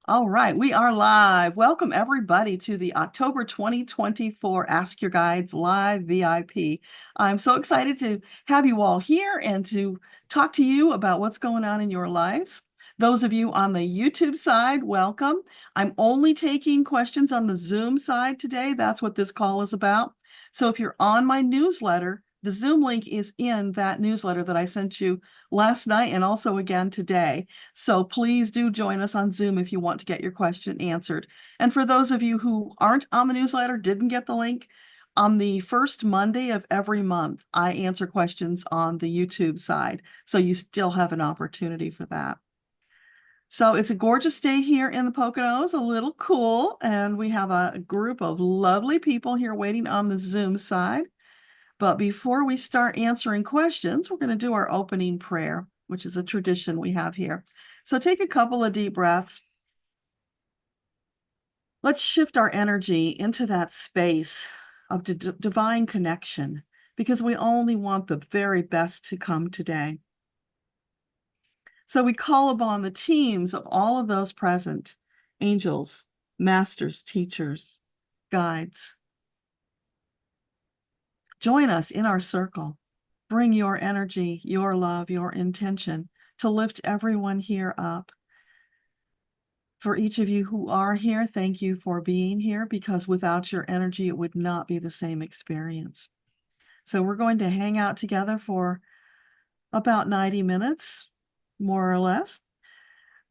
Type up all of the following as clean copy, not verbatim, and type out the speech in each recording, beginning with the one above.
All right, we are live. Welcome everybody to the October 2024 Ask Your Guides Live VIP. I'm so excited to have you all here and to talk to you about what's going on in your lives. Those of you on the YouTube side, welcome. I'm only taking questions on the Zoom side today. That's what this call is about. So if you're on my newsletter, the Zoom link is in that newsletter that I sent you last night and also again today. So please do join us on Zoom if you want to get your question answered. And for those of you who aren't on the newsletter, didn't get the link, on the first Monday of every month, I answer questions on the YouTube side. So you still have an opportunity for that. So it's a gorgeous day here in the Poconos, a little cool, and we have a group of lovely people here waiting on the Zoom side. But before we start answering questions, we're going to do our opening prayer, which is a tradition we have here. So take a couple of deep breaths. Let's shift our energy into that space of divine connection, because we only want the very best to come today. So we call upon the teams of all of those present, angels, masters, teachers, guides. Join us in our circle. Bring your energy, your love, your intention to lift everyone here up. For each of you who are here, thank you for being here, because without your energy, it would not be the same experience. So we're going to hang out together for about 90 minutes, more or less,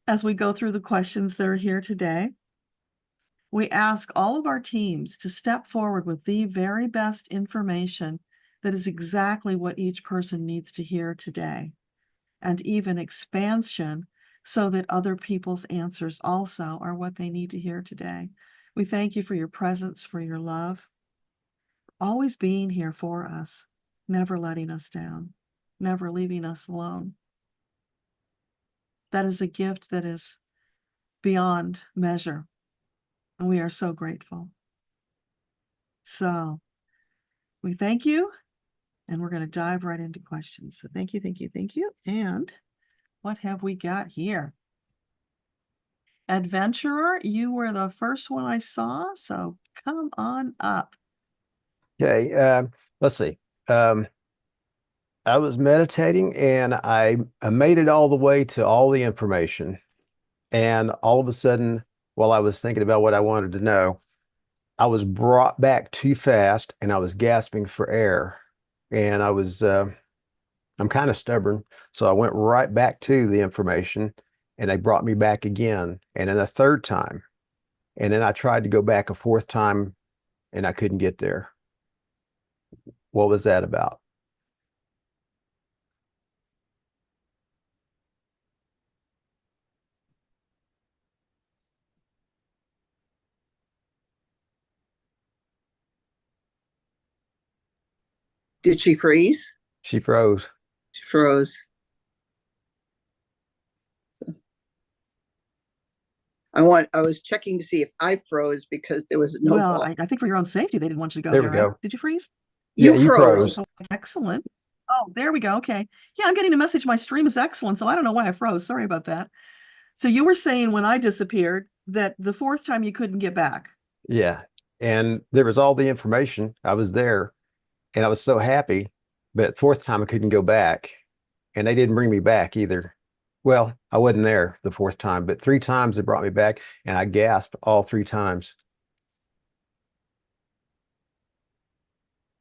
as we go through the questions that are here today. We ask all of our teams to step forward with the very best information that is exactly what each person needs to hear today, and even expansion so that other people's answers also are what they need to hear today. We thank you for your presence, for your love, always being here for us, never letting us down, never leaving us alone. That is a gift that is beyond measure, and we are so grateful. So we thank you, and we're going to dive right into questions. So thank you, thank you, thank you. And what have we got here? Adventurer, you were the first one I saw, so come on up. Okay, let's see. I was meditating and I made it all the way to all the information. And all of a sudden, while I was thinking about what I wanted to know, I was brought back too fast and I was gasping for air. And I'm kind of stubborn. So I went right back to the information and they brought me back again. And then a third time. And then I tried to go back a fourth time and I couldn't get there. What was that about? Did she freeze? She froze. She froze. I was checking to see if I froze because there was no Well, ball. I think for your own safety, they didn't want you to go There there, we right? go. Did you freeze? Yeah, You you froze. froze. Oh, excellent. Oh, there we go. Okay. Yeah, I'm getting a message. My stream is excellent, so I don't know why I froze. Sorry about that. So you were saying when I disappeared that the fourth time you couldn't get back. Yeah. And there was all the information. I was there and I was so happy. But fourth time I couldn't go back. And they didn't bring me back either. Well, I wasn't there the fourth time, but three times they brought me back and I gasped all three times.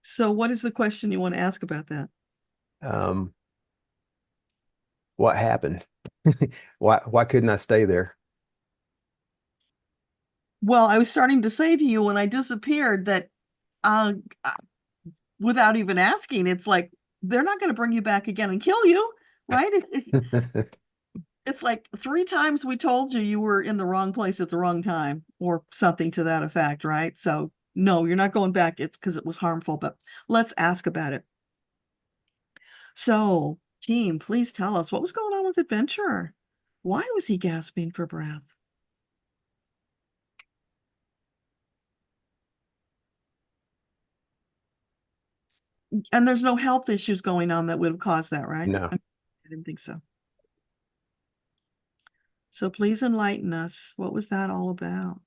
So what is the question you want to ask about that? Um, what happened? Why couldn't I stay there? Well, I was starting to say to you when I disappeared that uh, without even asking, it's like they're not going to bring you back again and kill you, right? It's like three times we told you you were in the wrong place at the wrong time or something to that effect, right? So no, you're not going back. It's because it was harmful, but let's ask about it. So team, please tell us what was going on with Adventurer? Why was he gasping for breath? And there's no health issues going on that would have caused that, right? No. I didn't think so. So please enlighten us. What was that all about?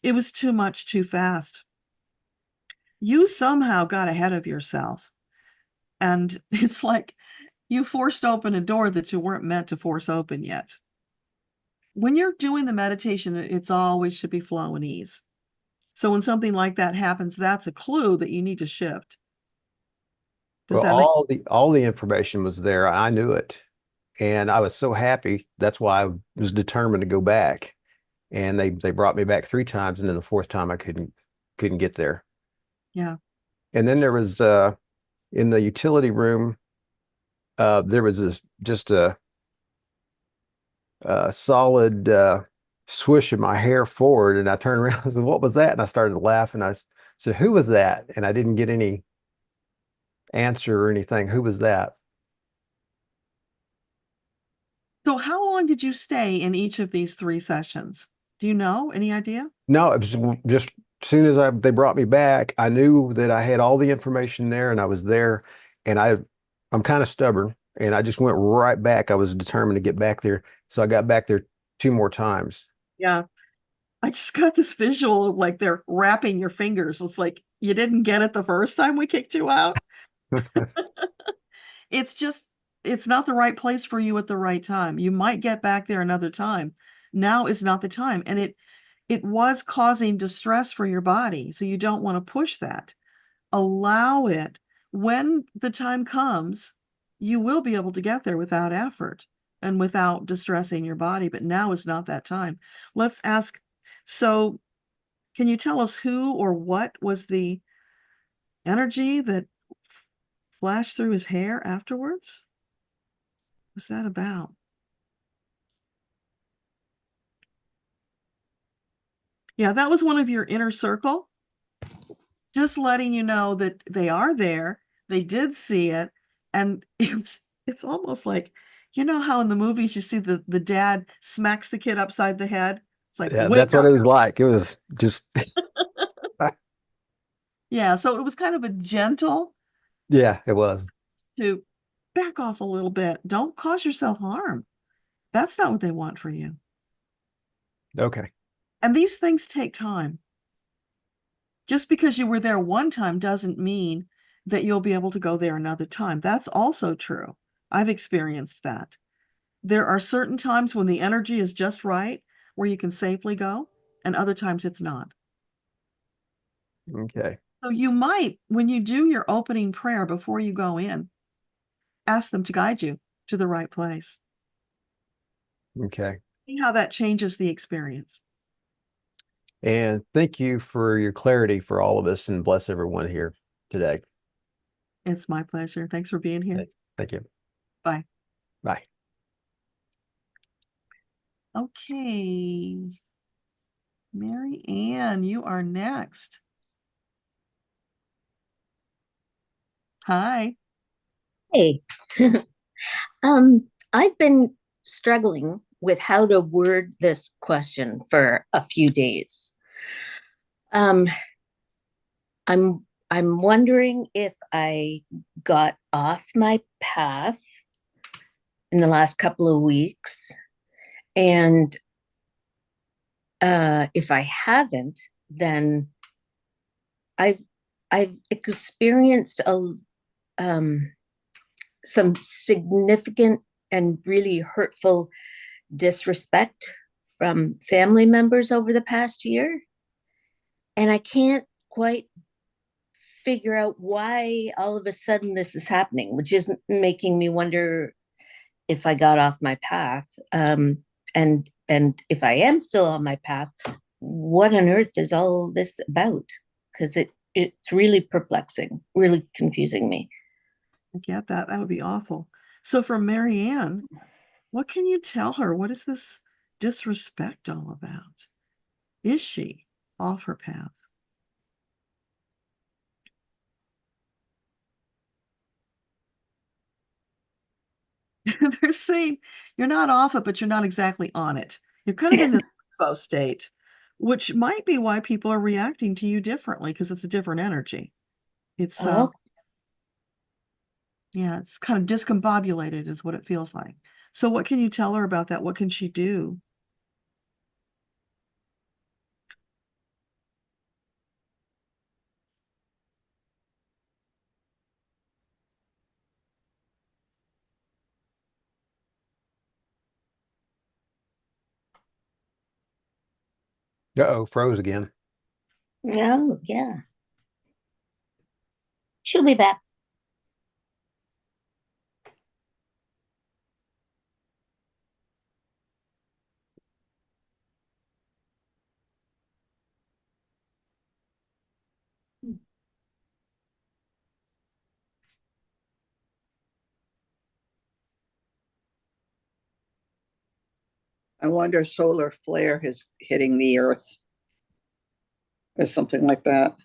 It was too much, too fast. You somehow got ahead of yourself. And it's like you forced open a door that you weren't meant to force open yet. When you're doing the meditation, it's always should be flow and ease. So when something like that happens, that's a clue that you need to shift. Does Well, that make all the information was there. I knew it. And I was so happy. That's why I was determined to go back. And they brought me back 3 times, and then the fourth time I couldn't get there. Yeah. And then there was in the utility room, there was just a solid swish of my hair forward, and I turned around and said, "What was that?" And I started to laugh, and I said, "Who was that?" And I didn't get any answer or anything. Who was that? So how long did you stay in each of these 3 sessions? Do you know? Any idea? No, it was just as soon as they brought me back, I knew that I had all the information there, and I was there, and I'm kind of stubborn, and I just went right back. I was determined to get back there, so I got back there 2 more times. Yeah. I just got this visual of like they're wrapping your fingers. It's like you didn't get it the first time we kicked you out. It's just, it's not the right place for you at the right time. You might get back there another time. Now is not the time. And it was causing distress for your body. So you don't want to push that. Allow it. When the time comes, you will be able to get there without effort and without distressing your body. But now is not that time. Let's ask. So, can you tell us who or what was the energy that flashed through his hair afterwards? What's that about? Yeah, that was one of your inner circle. Just letting you know that they are there. They did see it. And it's almost like, you know how in the movies you see the dad smacks the kid upside the head? It's like, Yeah, wake that's what up. it was like. It was just, Yeah, so it was kind of a gentle yeah, it was. to back off a little bit. Don't cause yourself harm. That's not what they want for you. Okay. And these things take time. Just because you were there one time doesn't mean that you'll be able to go there another time. That's also true. I've experienced that. There are certain times when the energy is just right, where you can safely go, and other times it's not. Okay. So you might, when you do your opening prayer before you go in, ask them to guide you to the right place. Okay. See how that changes the experience. And thank you for your clarity for all of us, and bless everyone here today. It's my pleasure. Thanks for being here. Thank you. Bye. Bye. Okay. Mary Ann, you are next. Hi. Hey, I've been struggling with how to word this question for a few days. I'm wondering if I got off my path in the last couple of weeks, and if I haven't, then I've experienced some significant and really hurtful disrespect from family members over the past year. And I can't quite figure out why all of a sudden this is happening, which is making me wonder if I got off my path. And if I am still on my path, what on earth is all this about? Because it's really perplexing, really confusing me. I get that. That would be awful. So for Mary Ann, what can you tell her? What is this disrespect all about? Is she off her path? They're saying you're not off it, but you're not exactly on it. You're kind of in this limbo state, which might be why people are reacting to you differently, because it's a different energy. It's Oh, yeah, it's kind of discombobulated is what it feels like. So what can you tell her about that? What can she do? Uh-oh, froze again. Oh, yeah. She'll be back. I wonder if solar flare is hitting the earth or something like that.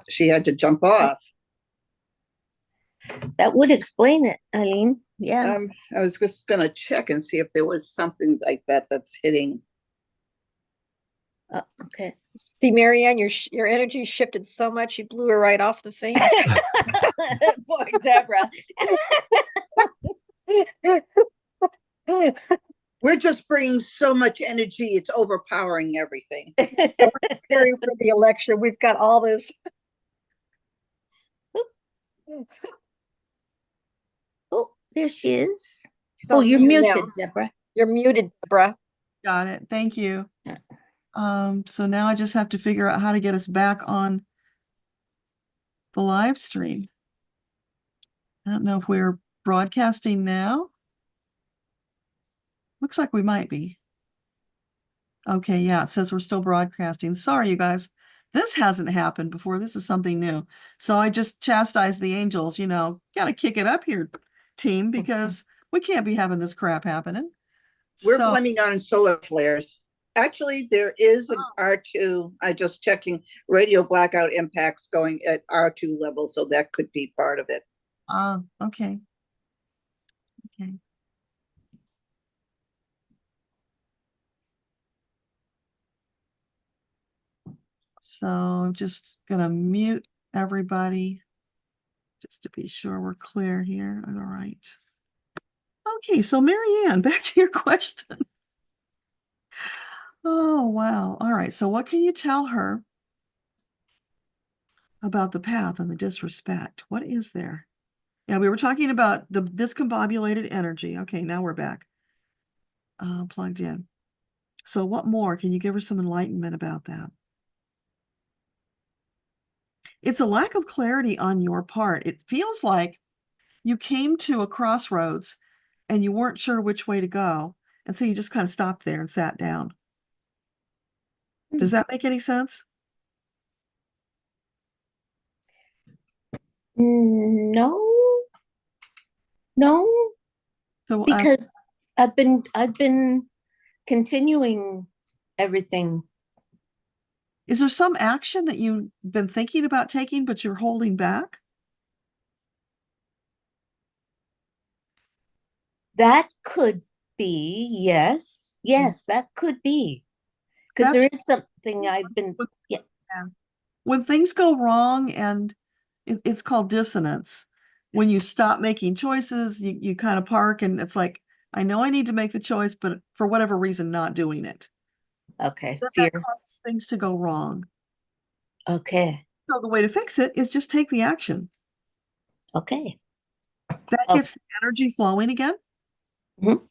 She had to jump off. That would explain it, Eileen. Yeah. I was just gonna check and see if there was something like that that's hitting. Okay. See, Marianne, your energy shifted so much you blew her right off the thing. Poor Deborah. We're just bringing so much energy, it's overpowering everything. Preparing for the election, we've got all this. Oh, there she is. She's Oh, on you're mute muted, now. Deborah. You're muted, Deborah. Got it. Thank you. So now I just have to figure out how to get us back on the live stream. I don't know if we're broadcasting now. Looks like we might be. Okay, yeah, it says we're still broadcasting. Sorry, you guys. This hasn't happened before. This is something new. So I just chastised the angels, got to kick it up here, team, because we can't be having this crap happening. We're So, blaming on solar flares. Actually, there is an R2, I just checking radio blackout impacts going at R2 level, so that could be part of it. okay. Okay. So I'm just gonna mute everybody just to be sure we're clear here. All right. Okay, so Marianne, back to your question. Oh, wow. All right. So what can you tell her about the path and the disrespect? What is there? Yeah, we were talking about the discombobulated energy. Okay, now we're back. Plugged in. So what more? Can you give her some enlightenment about that? It's a lack of clarity on your part. It feels like you came to a crossroads and you weren't sure which way to go. And so you just kind of stopped there and sat down. Does that make any sense? No, no, So because I've been continuing everything. is there some action that you've been thinking about taking, but you're holding back? That could be, yes. Yes, that could be. Because there is something I've been, yeah. When things go wrong, and it's called dissonance. When you stop making choices, you kind of park and it's like, I know I need to make the choice, but for whatever reason, not doing it. Okay, That fear. causes things to go wrong. Okay, So the way to fix it is just take the action. okay. That Oh. gets the energy flowing again. Mhm.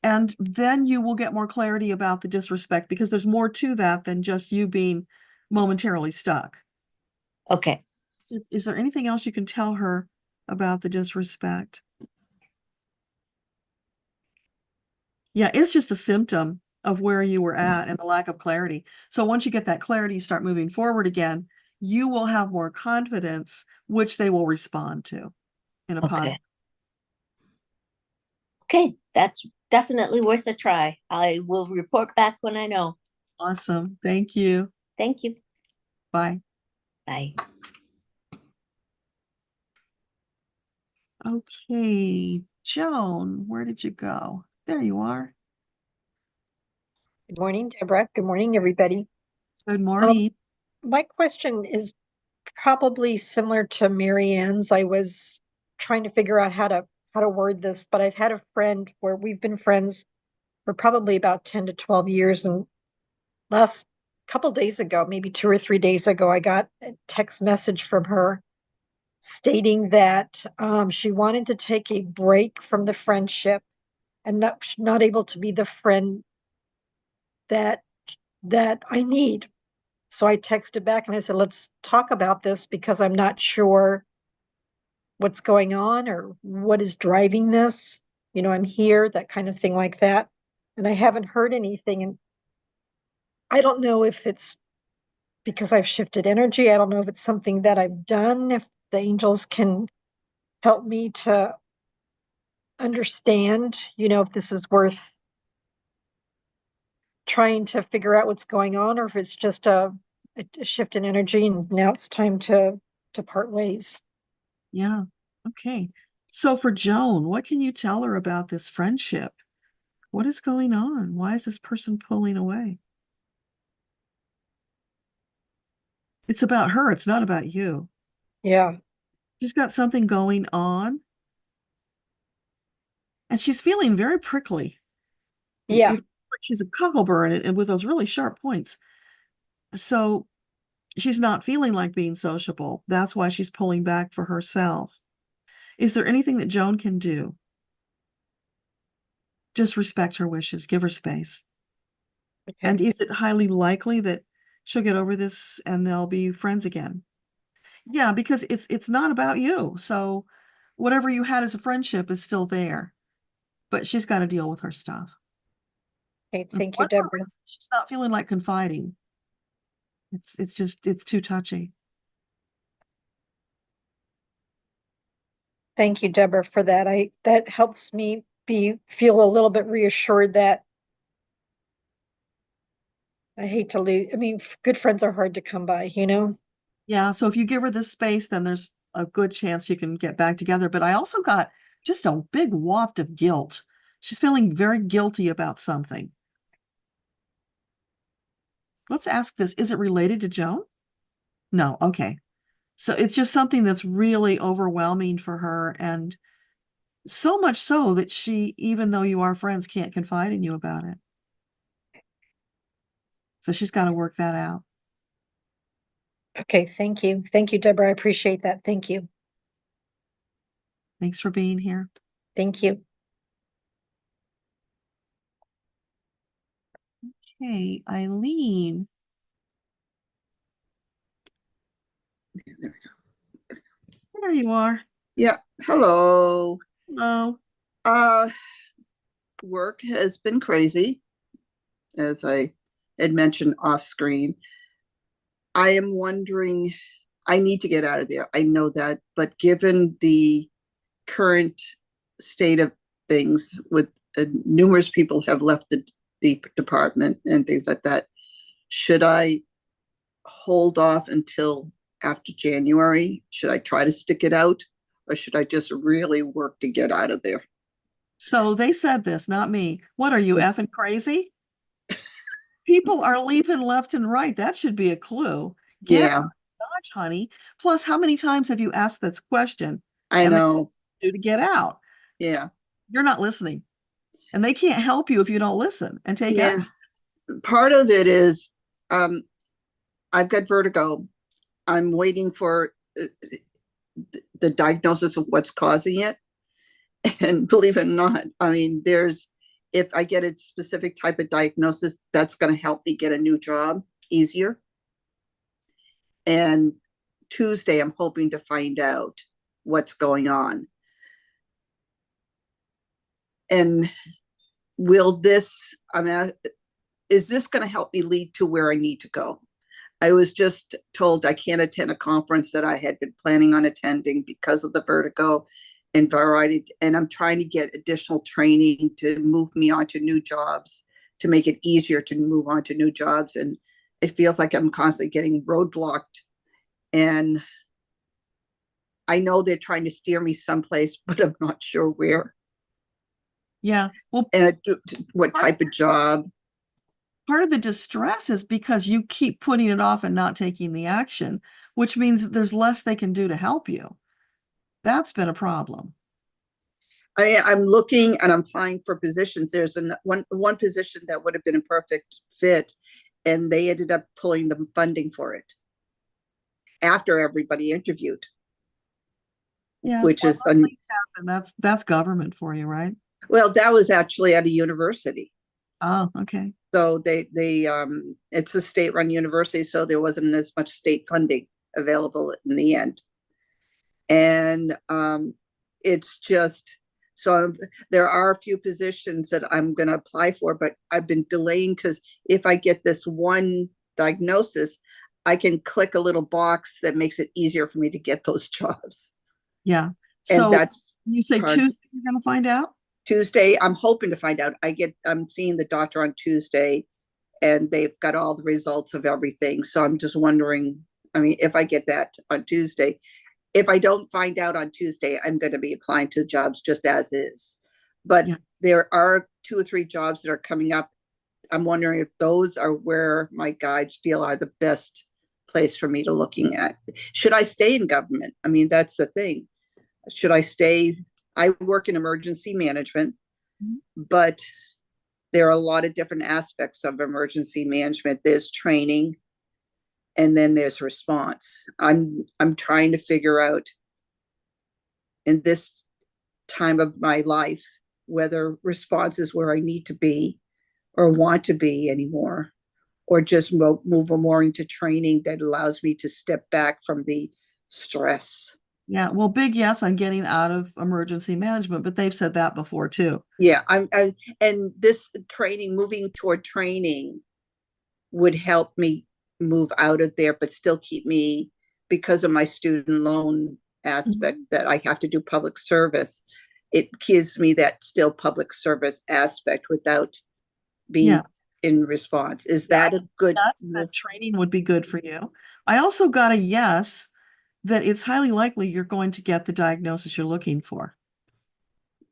And then you will get more clarity about the disrespect, because there's more to that than just you being momentarily stuck. Okay. So is there anything else you can tell her about the disrespect? Yeah, it's just a symptom of where you were at and the lack of clarity. So once you get that clarity, you start moving forward again, you will have more confidence, which they will respond to in a positive. Okay, that's definitely worth a try. I will report back when I know. Awesome. Thank you. Thank you. Bye. Bye. Okay, Joan, where did you go? There you are. Good morning, Deborah. Good morning, everybody. Good morning. My question is probably similar to Marianne's. I was trying to figure out how to word this, but I've had a friend where we've been friends for probably about 10 to 12 years. And last couple days ago, maybe 2 or 3 days ago, I got a text message from her stating that she wanted to take a break from the friendship and not able to be the friend that I need. So I texted back and I said, let's talk about this because I'm not sure what's going on or what is driving this. I'm here, that kind of thing like that. And I haven't heard anything. And I don't know if it's because I've shifted energy. I don't know if it's something that I've done, if the angels can help me to understand, if this is worth trying to figure out what's going on, or if it's just a shift in energy and now it's time to part ways. Yeah. Okay. So for Joan, what can you tell her about this friendship? What is going on? Why is this person pulling away? It's about her. It's not about you. Yeah. She's got something going on. And she's feeling very prickly. Yeah. It's like she's a cockleburr and with those really sharp points. So she's not feeling like being sociable. That's why she's pulling back for herself. Is there anything that Joan can do? Just respect her wishes, give her space. Okay. And is it highly likely that she'll get over this and they'll be friends again? Yeah, because it's not about you. So whatever you had as a friendship is still there, but she's got to deal with her stuff. Okay. And Thank for you, whatever Deborah. reason, she's not feeling like confiding. It's too touchy. Thank you, Deborah, for that. That helps me feel a little bit reassured that I hate to lose. I mean, good friends are hard to come by, Yeah, so if you give her this space, then there's a good chance you can get back together. But I also got just a big waft of guilt. She's feeling very guilty about something. Let's ask this. Is it related to Joan? No. Okay. So it's just something that's really overwhelming for her. And so much so that she, even though you are friends, can't confide in you about it. So she's got to work that out. Okay. Thank you. Thank you, Deborah. I appreciate that. Thank you. Thanks for being here. Thank you. Hey, Eileen. There you are. Yeah. Hello. Hello. Work has been crazy, as I had mentioned off screen. I am wondering, I need to get out of there. I know that, but given the current state of things with numerous people have left the department and things like that, should I hold off until after January? Should I try to stick it out, or should I just really work to get out of there? So they said this, not me. What are you effing crazy? People are leaving left and right. That should be a clue. Get out of Dodge, honey. Plus, how many times have you asked this question? I know. To get out. Yeah. You're not listening. And they can't help you if you don't listen and take action. Part of it is I've got vertigo. I'm waiting for the diagnosis of what's causing it. And believe it or not, I mean, if I get a specific type of diagnosis, that's going to help me get a new job easier. And Tuesday, I'm hoping to find out what's going on. And is this going to help me lead to where I need to go? I was just told I can't attend a conference that I had been planning on attending because of the vertigo and variety. And I'm trying to get additional training to move me on to new jobs, to make it easier to move on to new jobs. And it feels like I'm constantly getting roadblocked. And I know they're trying to steer me someplace, but I'm not sure where. Yeah. Well, and what type of job. Part of the distress is because you keep putting it off and not taking the action, which means that there's less they can do to help you. That's been a problem. I'm looking and I'm applying for positions. There's one position that would have been a perfect fit, and they ended up pulling the funding for it after everybody interviewed. Yeah, which is and that's government for you, right? well, that was actually at a university. Oh, okay. So they it's a state-run university, so there wasn't as much state funding available in the end. And it's just so there are a few positions that I'm going to apply for, but I've been delaying because if I get this one diagnosis, I can click a little box that makes it easier for me to get those jobs. Yeah. And So that's you say Tuesday you're going to find out? Tuesday, I'm hoping to find out. I'm seeing the doctor on Tuesday, and they've got all the results of everything. So I'm just wondering, I mean, if I get that on Tuesday, if I don't find out on Tuesday, I'm going to be applying to jobs just as is. But Yeah. there are 2 or 3 jobs that are coming up. I'm wondering if those are where my guides feel are the best place for me to looking at. Should I stay in government? I mean, that's the thing. Should I stay? I work in emergency management, but there are a lot of different aspects of emergency management. There's training, and then there's response. I'm trying to figure out in this time of my life whether response is where I need to be or want to be anymore, or just move more into training that allows me to step back from the stress. Yeah, well, big yes on getting out of emergency management, but they've said that before too. Yeah, and this training, moving toward training, would help me move out of there, but still keep me, because of my student loan aspect that I have to do public service. It gives me that still public service aspect without being in response. Is that a good? That training would be good for you. I also got a yes that it's highly likely you're going to get the diagnosis you're looking for.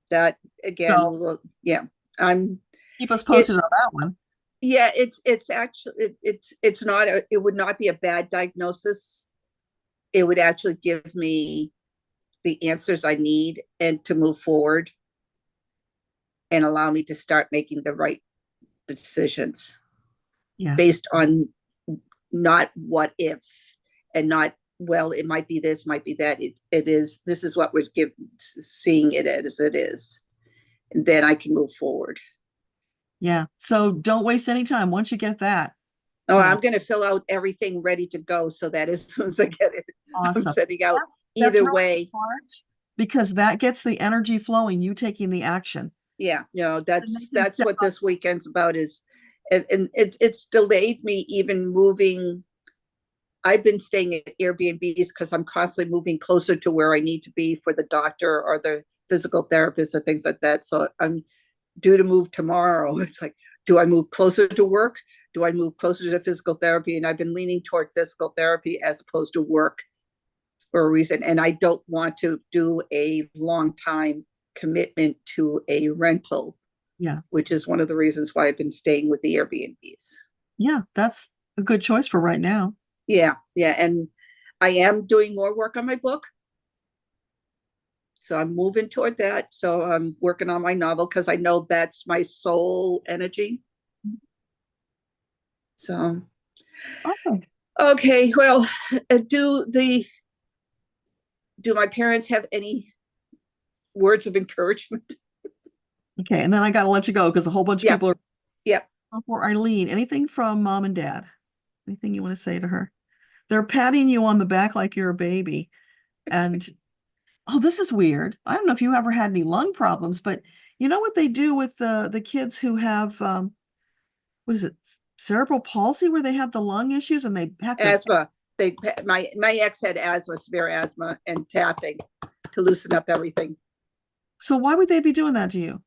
That again, So, yeah, keep us posted on that one. Yeah, it's actually it's not it would not be a bad diagnosis. It would actually give me the answers I need and to move forward and allow me to start making the right decisions. Yeah. Based on not what ifs and not, well, it might be this, might be that. It is, this is what we're seeing it as it is. And then I can move forward. Yeah. So don't waste any time once you get that. Oh, I'm going to fill out everything ready to go so that as soon as I get it, awesome. I'm setting out either really way. Smart, because that gets the energy flowing, you taking the action. Yeah, no, that's what this weekend's about is, and it's delayed me even moving. I've been staying at Airbnbs because I'm constantly moving closer to where I need to be for the doctor or the physical therapist or things like that. So I'm due to move tomorrow. It's like, do I move closer to work? Do I move closer to physical therapy? And I've been leaning toward physical therapy as opposed to work for a reason. And I don't want to do a long time commitment to a rental. Yeah. Which is one of the reasons why I've been staying with the Airbnbs. Yeah, that's a good choice for right now. Yeah, yeah. And I am doing more work on my book. So I'm moving toward that. So I'm working on my novel because I know that's my soul energy. So, okay. Well, do my parents have any words of encouragement? Okay, and then I got to let you go because a whole bunch of people are. Yeah. For Eileen, anything from mom and dad? Anything you want to say to her? They're patting you on the back like you're a baby. And oh, this is weird. I don't know if you ever had any lung problems, but you know what they do with the kids who have what is it? Cerebral palsy, where they have the lung issues and they have asthma. My ex had asthma, severe asthma, and tapping to loosen up everything. So why would they be doing that to you?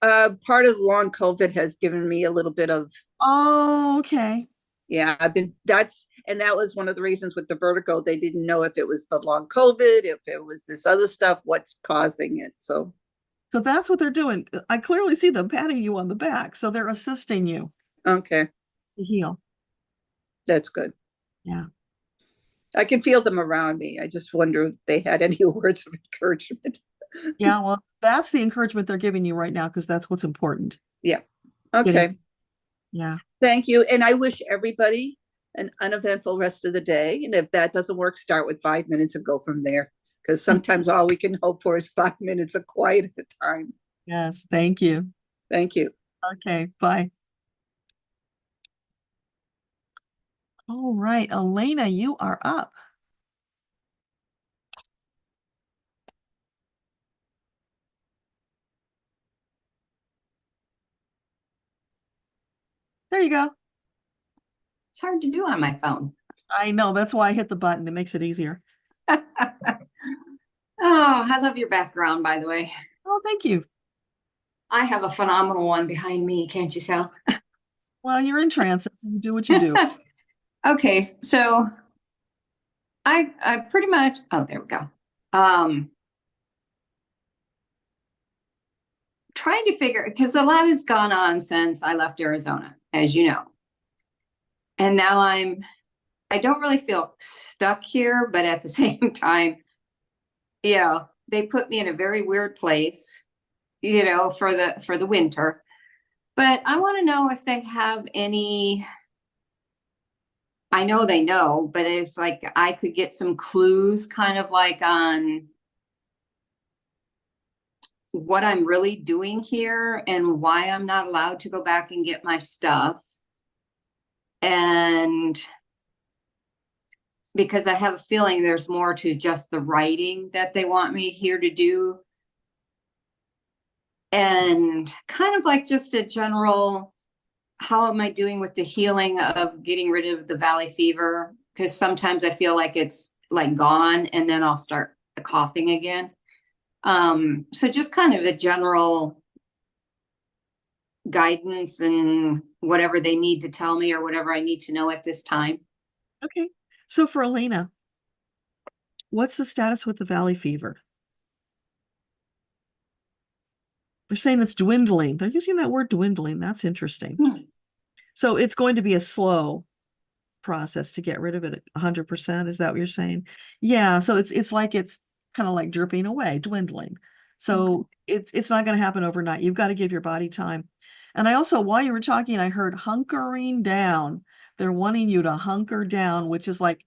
Part of long COVID has given me a little bit of. Oh, okay. Yeah, that was one of the reasons with the vertigo. They didn't know if it was the long COVID, if it was this other stuff, what's causing it. So that's what they're doing. I clearly see them patting you on the back. So they're assisting you. Okay. To heal. That's good. Yeah. I can feel them around me. I just wonder if they had any words of encouragement. Yeah, well, that's the encouragement they're giving you right now because that's what's important. Yeah. Okay. Getting, yeah. Thank you. And I wish everybody an uneventful rest of the day. And if that doesn't work, start with 5 minutes and go from there. Because sometimes all we can hope for is 5 minutes of quiet at a time. Yes. Thank you. Thank you. Okay. Bye. All right. Elena, you are up. There you go. It's hard to do on my phone. I know. That's why I hit the button. It makes it easier. Oh, I love your background, by the way. Oh, thank you. I have a phenomenal one behind me, can't you tell? Well, you're in transit, so you do what you do. Okay, so I pretty much, oh, there we go. Trying to figure, because a lot has gone on since I left Arizona, as you know. And now I don't really feel stuck here, but at the same time, you know, they put me in a very weird place, you know, for the winter. But I want to know if they have any, I know they know, but if like I could get some clues kind of like on what I'm really doing here and why I'm not allowed to go back and get my stuff. And because I have a feeling there's more to just the writing that they want me here to do. And kind of like just a general, how am I doing with the healing of getting rid of the valley fever? Because sometimes I feel like it's like gone and then I'll start coughing again. So just kind of a general guidance and whatever they need to tell me or whatever I need to know at this time. Okay. So for Elena, what's the status with the valley fever? They're saying it's dwindling. They're using that word dwindling. That's interesting. So it's going to be a slow process to get rid of it 100%. Is that what you're saying? Yeah. So it's like it's kind of like dripping away, dwindling. So it's not going to happen overnight. You've got to give your body time. And I also, while you were talking, I heard hunkering down. They're wanting you to hunker down, which is like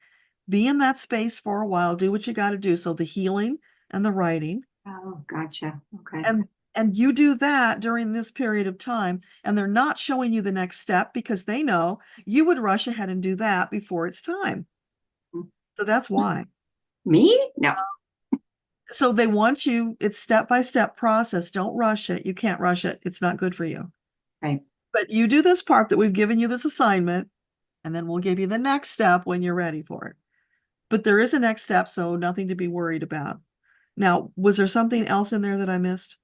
be in that space for a while, do what you got to do. So the healing and the writing. Oh, gotcha. Okay. And you do that during this period of time, and they're not showing you the next step because they know you would rush ahead and do that before it's time. So that's why. Me? No. So they want you, it's step-by-step process. Don't rush it. You can't rush it. It's not good for you. Right. But you do this part that we've given you this assignment, and then we'll give you the next step when you're ready for it. But there is a next step, so nothing to be worried about. Now, was there something else in there that I missed?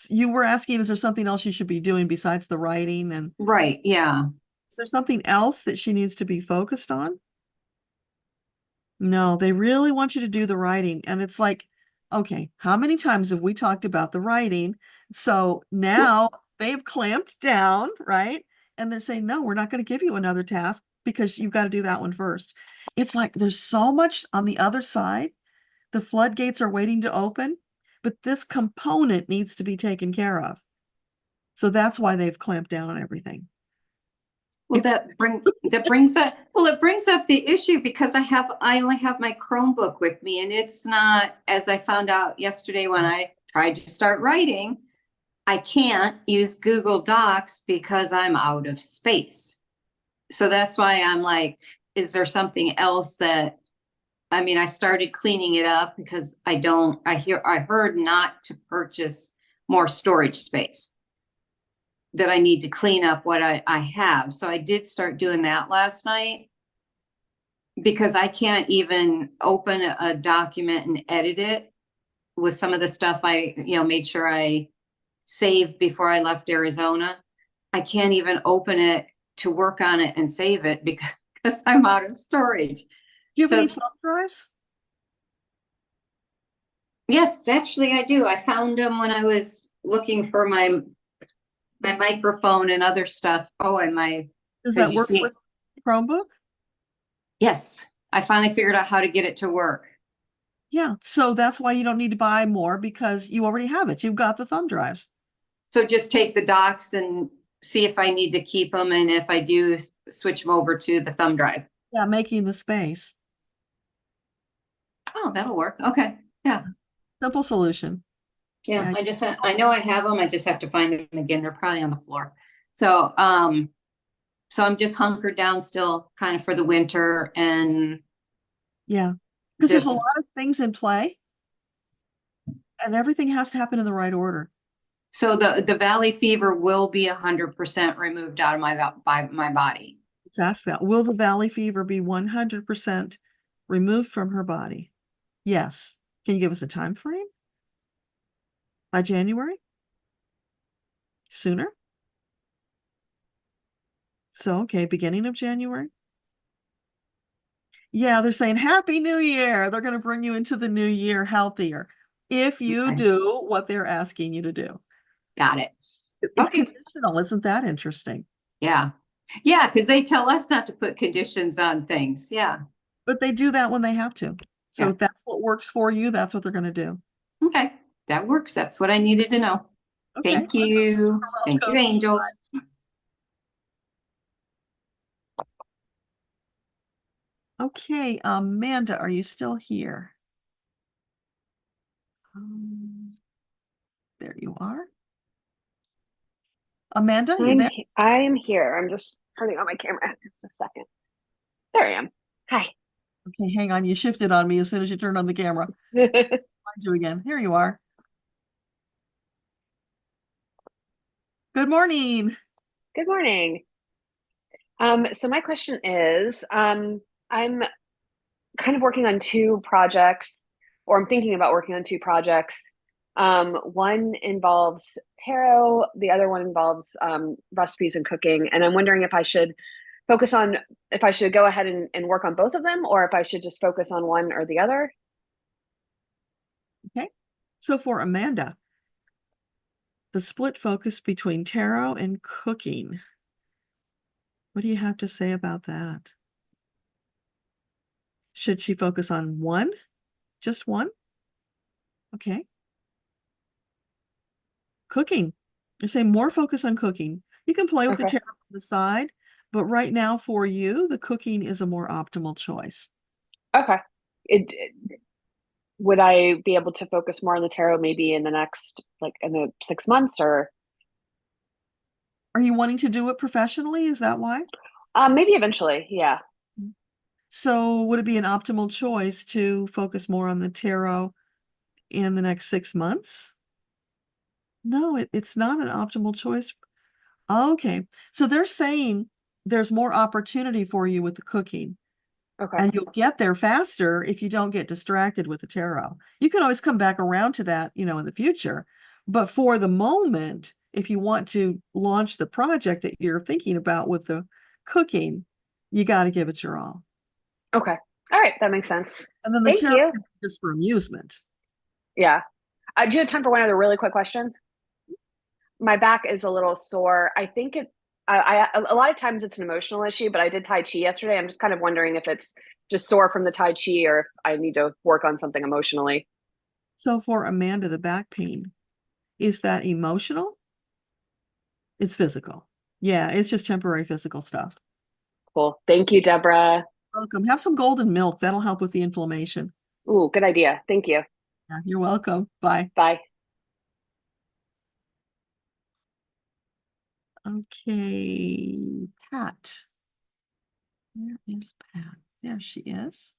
You were asking, is there something else you should be doing besides the writing? And Right. Yeah. is there something else that she needs to be focused on? No, they really want you to do the writing. And it's like, okay, how many times have we talked about the writing? So now they've clamped down, right? And they're saying, no, we're not going to give you another task because you've got to do that one first. It's like there's so much on the other side. The floodgates are waiting to open, but this component needs to be taken care of. So that's why they've clamped down on everything. Well, that brings up, well, it brings up the issue because I only have my Chromebook with me, and it's not, as I found out yesterday when I tried to start writing, I can't use Google Docs because I'm out of space. So that's why I'm like, is there something else that, I mean, I started cleaning it up because I heard not to purchase more storage space, that I need to clean up what I have. So I did start doing that last night because I can't even open a document and edit it with some of the stuff I, made sure I saved before I left Arizona. I can't even open it to work on it and save it because I'm out of storage. Do you have any thumb drives? Yes, actually I do. I found them when I was looking for my my microphone and other stuff. Oh, and my, Does 'cause that you work see- with Chromebook? yes, I finally figured out how to get it to work. Yeah, so that's why you don't need to buy more because you already have it. You've got the thumb drives. So just take the docks and see if I need to keep them, and if I do, switch them over to the thumb drive. Yeah, making the space. Oh, that'll work. Okay. Yeah. Simple solution. Yeah. Yeah. I know I have them. I just have to find them again. They're probably on the floor. So, so I'm just hunkered down still kind of for the winter, and Yeah, because there's a the- lot of things in play and everything has to happen in the right order. so the valley fever will be 100% removed out of by my body. Let's ask that. Will the valley fever be 100% removed from her body? Yes. Can you give us a time frame? By January? Sooner? So, okay, beginning of January? Yeah, they're saying Happy New Year. They're going to bring you into the new year healthier if you Okay. do what they're asking you to do. Got it. It's Okay. conditional. Isn't that interesting? Yeah. Yeah, because they tell us not to put conditions on things. Yeah. But they do that when they have to. So Yeah. if that's what works for you, that's what they're going to do. Okay. That works. That's what I needed to know. Okay. Thank you. Thank you, welcome. angels. Okay, Amanda, are you still here? There you are. Amanda, you there? I am here. I'm just turning on my camera. Just a second. There I am. Hi. Okay, hang on. You shifted on me as soon as you turned on the camera. Find you again. Here you are. Good morning. Good morning. So my question is, I'm kind of working on two projects, or I'm thinking about working on two projects. One involves tarot, the other one involves recipes and cooking. And I'm wondering if I should go ahead and work on both of them, or if I should just focus on one or the other. Okay. So for Amanda, the split focus between tarot and cooking. What do you have to say about that? Should she focus on one? Just one? Okay. Cooking. I say more focus on cooking. You can play with the Okay. tarot on the side, but right now for you, the cooking is a more optimal choice. Okay. Would I be able to focus more on the tarot maybe in the 6 months, or? Are you wanting to do it professionally? Is that why? Maybe eventually, yeah. So would it be an optimal choice to focus more on the tarot in the next 6 months? No, it's not an optimal choice. Okay. So they're saying there's more opportunity for you with the cooking. Okay. And you'll get there faster if you don't get distracted with the tarot. You can always come back around to that, in the future. But for the moment, if you want to launch the project that you're thinking about with the cooking, you got to give it your all. Okay. All right. That makes sense. And then the Thank tarot you. can be just for amusement. Yeah. Do you have time for one other really quick question? My back is a little sore. I think a lot of times it's an emotional issue, but I did Tai Chi yesterday. I'm just kind of wondering if it's just sore from the Tai Chi, or if I need to work on something emotionally. So for Amanda, the back pain, is that emotional? It's physical. Yeah, it's just temporary physical stuff. Cool. Thank you, Deborah. Welcome. Have some golden milk. That'll help with the inflammation. Ooh, good idea. Thank you. Yeah, you're welcome. Bye. Bye. Okay, Pat. Where is Pat? There she is.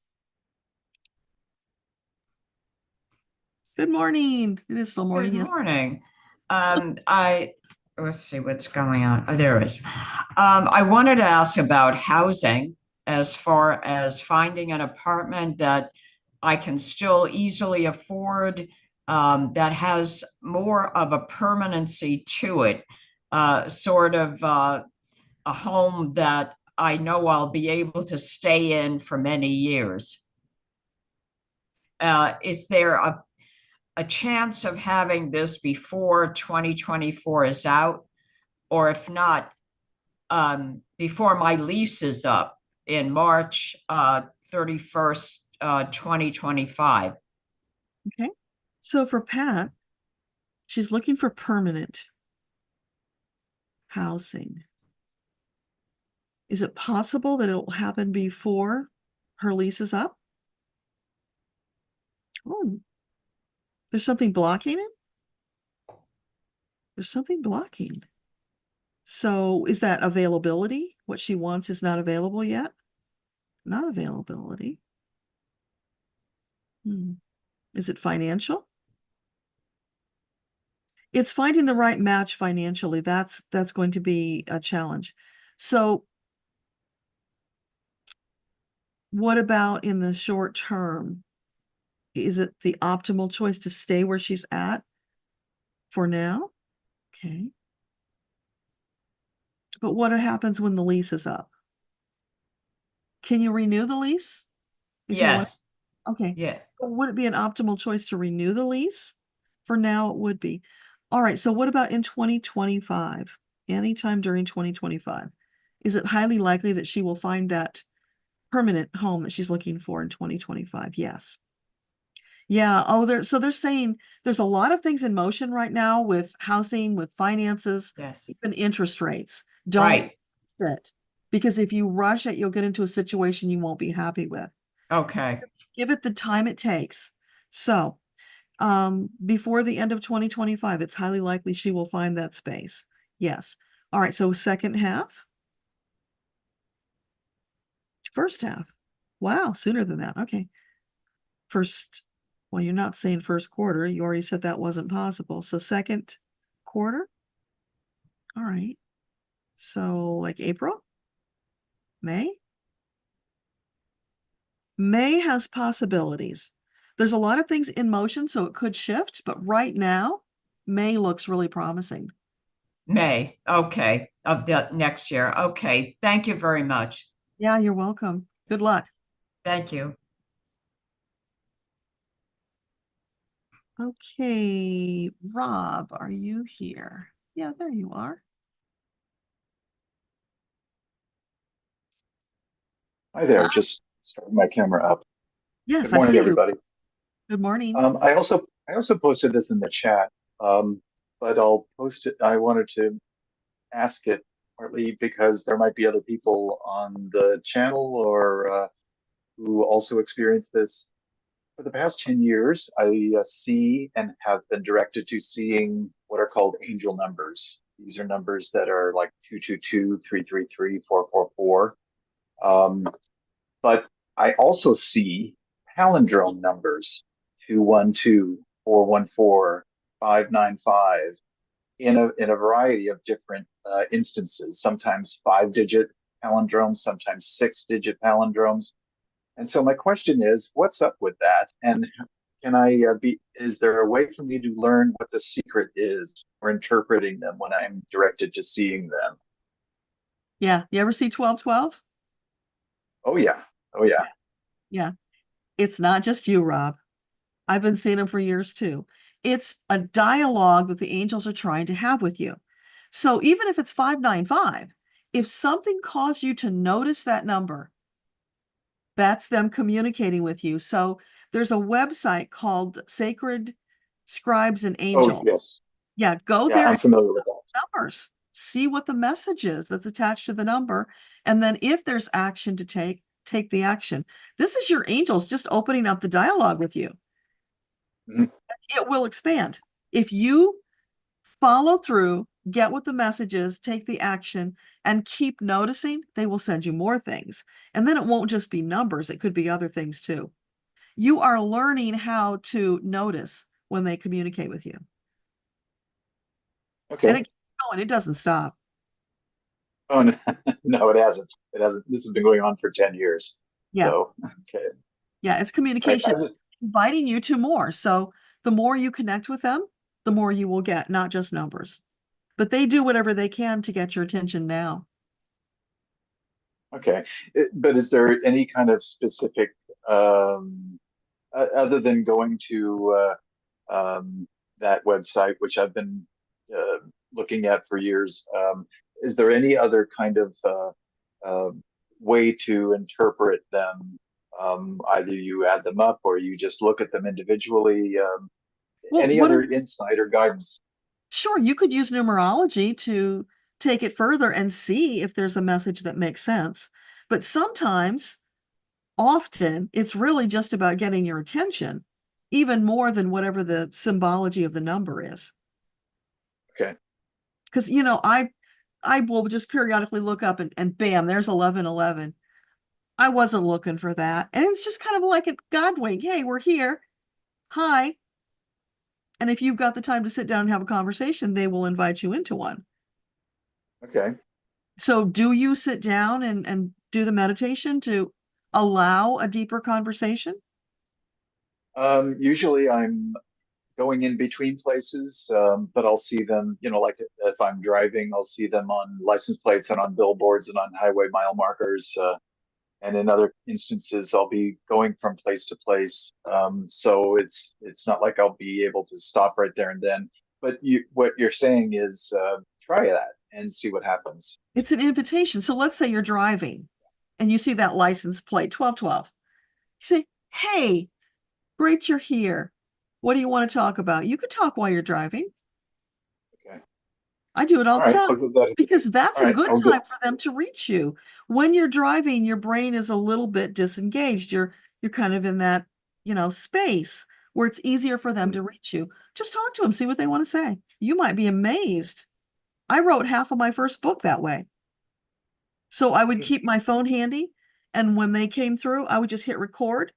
Good morning. It is still morning. Good Yes. morning. Let's see what's going on. Oh, there it is. I wanted to ask about housing, as far as finding an apartment that I can still easily afford, that has more of a permanency to it, sort of a home that I know I'll be able to stay in for many years. Is there a chance of having this before 2024 is out? or if not, before my lease is up in March 31st, 2025. Okay. So for Pat, she's looking for permanent housing. Is it possible that it will happen before her lease is up? Oh, there's something blocking it? There's something blocking. So is that availability? What she wants is not available yet? Not availability. Is it financial? It's finding the right match financially. That's going to be a challenge. So what about in the short term? Is it the optimal choice to stay where she's at for now? Okay. But what happens when the lease is up? Can you renew the lease? If you want? Yes. Okay. Yeah. Would it be an optimal choice to renew the lease? For now, it would be. All right. So what about in 2025? Anytime during 2025? Is it highly likely that she will find that permanent home that she's looking for in 2025? Yes. Yeah. Oh, so they're saying there's a lot of things in motion right now with housing, with finances, Yes. even interest rates. Don't Right. sit, because if you rush it, you'll get into a situation you won't be happy with. Okay. Give it the time it takes. So, before the end of 2025, it's highly likely she will find that space. Yes. All right. So second half, first half. Wow. Sooner than that. Okay. Well, you're not saying first quarter. You already said that wasn't possible. So second quarter. All right. So like April, May. May has possibilities. There's a lot of things in motion, so it could shift, but right now, May looks really promising. May. Okay. Of the next year. Okay. Thank you very much. Yeah, you're welcome. Good luck. Thank you. Okay, Rob, are you here? Yeah, there you are. Hi there, just starting my camera up. Yes, Good I morning, see you. everybody. Good morning. I also posted this in the chat, but I'll post it. I wanted to ask it partly because there might be other people on the channel or who also experience this. For the past 10 years, I see and have been directed to seeing what are called angel numbers. These are numbers that are like 222, 333, 444. But I also see palindrome numbers 212, 414, 595 in a variety of different instances, sometimes 5-digit palindromes, sometimes 6-digit palindromes. And so my question is, what's up with that? And can is there a way for me to learn what the secret is for interpreting them when I'm directed to seeing them? Yeah, you ever see 1212? Oh, yeah. Oh, yeah. Yeah, it's not just you, Rob. I've been seeing them for years too. It's a dialogue that the angels are trying to have with you. So even if it's 595, if something caused you to notice that number, that's them communicating with you. So there's a website called Sacred Scribes and Oh, Angels. yes. Yeah, go Yeah, there I'm and familiar with that. numbers. See what the message is that's attached to the number. And then if there's action to take the action. This is your angels just opening up the dialogue with you. Mhm. It will expand. If you follow through, get what the message is, take the action, and keep noticing, they will send you more things. And then it won't just be numbers, it could be other things too. You are learning how to notice when they communicate with you. And Okay. it keeps going, it doesn't stop. Oh, no, no, it hasn't. It hasn't. This has been going on for 10 years. Yeah. So, okay. Yeah, it's communication, inviting you to more. So the more you connect with them, the more you will get, not just numbers. But they do whatever they can to get your attention now. Okay. But is there any kind of specific, other than going to that website, which I've been looking at for years. Is there any other kind of way to interpret them? Either you add them up or you just look at them individually. Well, Any other insight or guidance? sure, you could use numerology to take it further and see if there's a message that makes sense. But sometimes, often, it's really just about getting your attention, even more than whatever the symbology of the number is. Okay. Because, I will just periodically look up and bam, there's 1111. I wasn't looking for that. And it's just kind of like a God wink. Hey, we're here. Hi. And if you've got the time to sit down and have a conversation, they will invite you into one. Okay. So do you sit down and do the meditation to allow a deeper conversation? Usually I'm going in between places, but I'll see them, like if I'm driving, I'll see them on license plates and on billboards and on highway mile markers. And in other instances, I'll be going from place to place. So it's not like I'll be able to stop right there and then. But what you're saying is try that and see what happens. It's an invitation. So let's say you're driving and you see that license plate, 1212. You say, hey, great you're here. What do you want to talk about? You could talk while you're driving. Okay. I do it all the time because that's a good time for them to reach you. When you're driving, your brain is a little bit disengaged. You're kind of in that, space where it's easier for them to reach you. Just talk to them, see what they want to say. You might be amazed. I wrote half of my first book that way. So I would keep my phone handy, and when they came through, I would just hit record,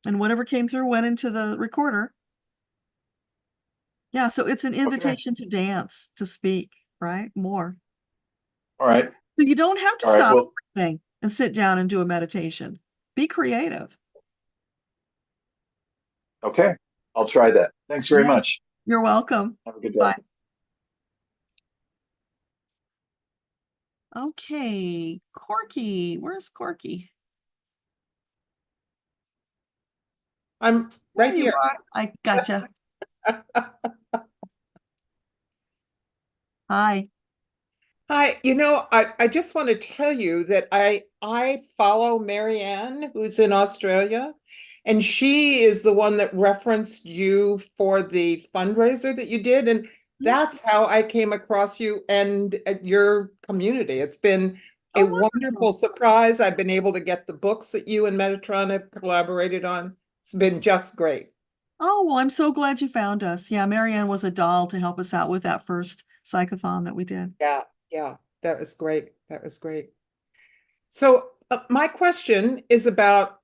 and whatever came through went into the recorder. Yeah, so it's an invitation to dance, to speak, right? More. All right. So you don't have to stop everything and sit down and do a meditation. Be creative. Okay. I'll try that. Thanks very much. You're welcome. Have a good day. Bye. Okay, Corky. Where's Corky? I'm right here. I gotcha. Hi. Hi. I just want to tell you that I follow Marianne, who's in Australia, and she is the one that referenced you for the fundraiser that you did. And that's how I came across you and your community. It's been a wonderful surprise. I've been able to get the books that you and Metatron have collaborated on. It's been just great. Oh, well, I'm so glad you found us. Yeah, Marianne was a doll to help us out with that first psychathon that we did. Yeah, that was great. That was great. So my question is about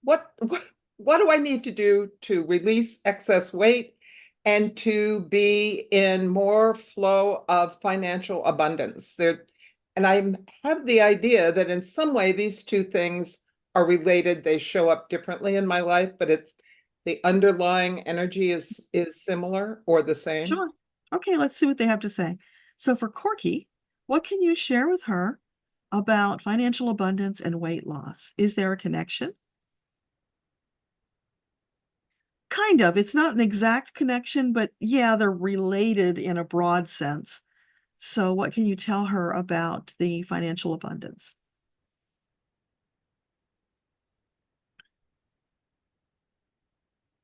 what do I need to do to release excess weight and to be in more flow of financial abundance? And I have the idea that in some way these two things are related. They show up differently in my life, but it's the underlying energy is similar or the same. Sure. Okay, let's see what they have to say. So for Corky, what can you share with her about financial abundance and weight loss? Is there a connection? Kind of. It's not an exact connection, but yeah, they're related in a broad sense. So what can you tell her about the financial abundance?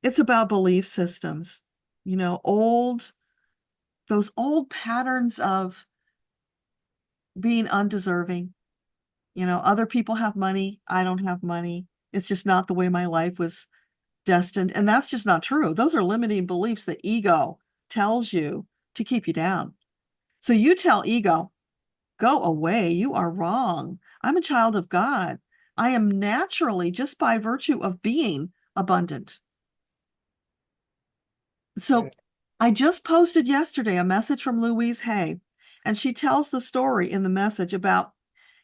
It's about belief systems, those old patterns of being undeserving. Other people have money. I don't have money. It's just not the way my life was destined. And that's just not true. Those are limiting beliefs that ego tells you to keep you down. So you tell ego, go away. You are wrong. I'm a child of God. I am naturally, just by virtue of being, abundant. So I just posted yesterday a message from Louise Hay, and she tells the story in the message about,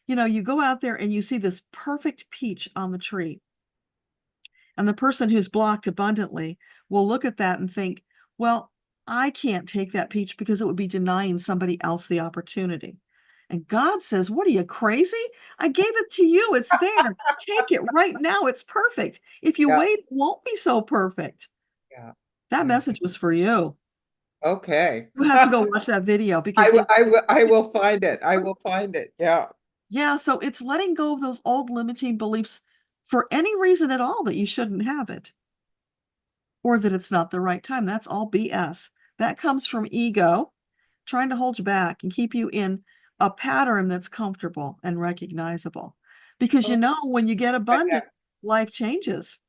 you go out there and you see this perfect peach on the tree. And the person who's blocked abundantly will look at that and think, well, I can't take that peach because it would be denying somebody else the opportunity. And God says, what are you, crazy? I gave it to you. It's there. Take it right now. It's perfect. If you wait, it won't be so perfect. Yeah. That message was for you. Okay. You have to go watch that video because I will find it. I will find it. Yeah. yeah, so it's letting go of those old limiting beliefs for any reason at all that you shouldn't have it or that it's not the right time. That's all BS. That comes from ego trying to hold you back and keep you in a pattern that's comfortable and recognizable. Because when you get abundant, life changes.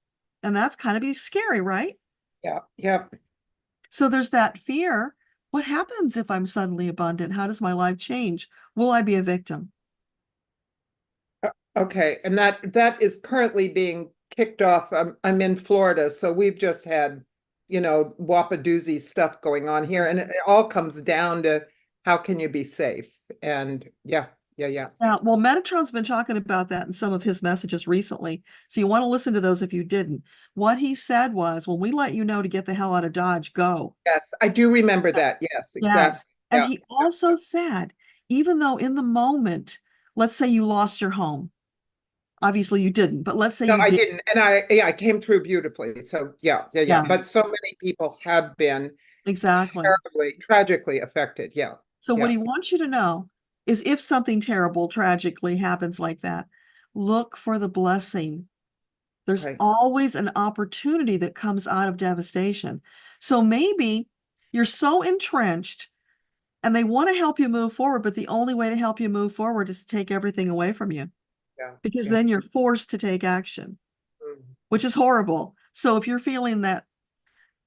And that's kind of be scary, right? Yeah. Yeah. So there's that fear. What happens if I'm suddenly abundant? How does my life change? Will I be a victim? Okay. And that is currently being kicked off. I'm in Florida, so we've just had, whoop-a-doozy stuff going on here. And it all comes down to how can you be safe? And yeah. Well, Metatron's been talking about that in some of his messages recently. So you want to listen to those if you didn't. What he said was, when we let you know to get the hell out of Dodge, go. Yes, I do remember that. Yes, exactly. Yes. And Yeah. he also said, even though in the moment, let's say you lost your home. Obviously you didn't, but let's say No, you I did. didn't. And I came through beautifully. So yeah. Yeah. But so many people have been Exactly. terribly, tragically affected. Yeah. So what Yeah. he wants you to know is if something terrible, tragically happens like that, look for the blessing. There's Right. always an opportunity that comes out of devastation. So maybe you're so entrenched and they want to help you move forward, but the only way to help you move forward is to take everything away from you Yeah. because Yeah. then you're forced to take action, which is horrible. So if you're feeling that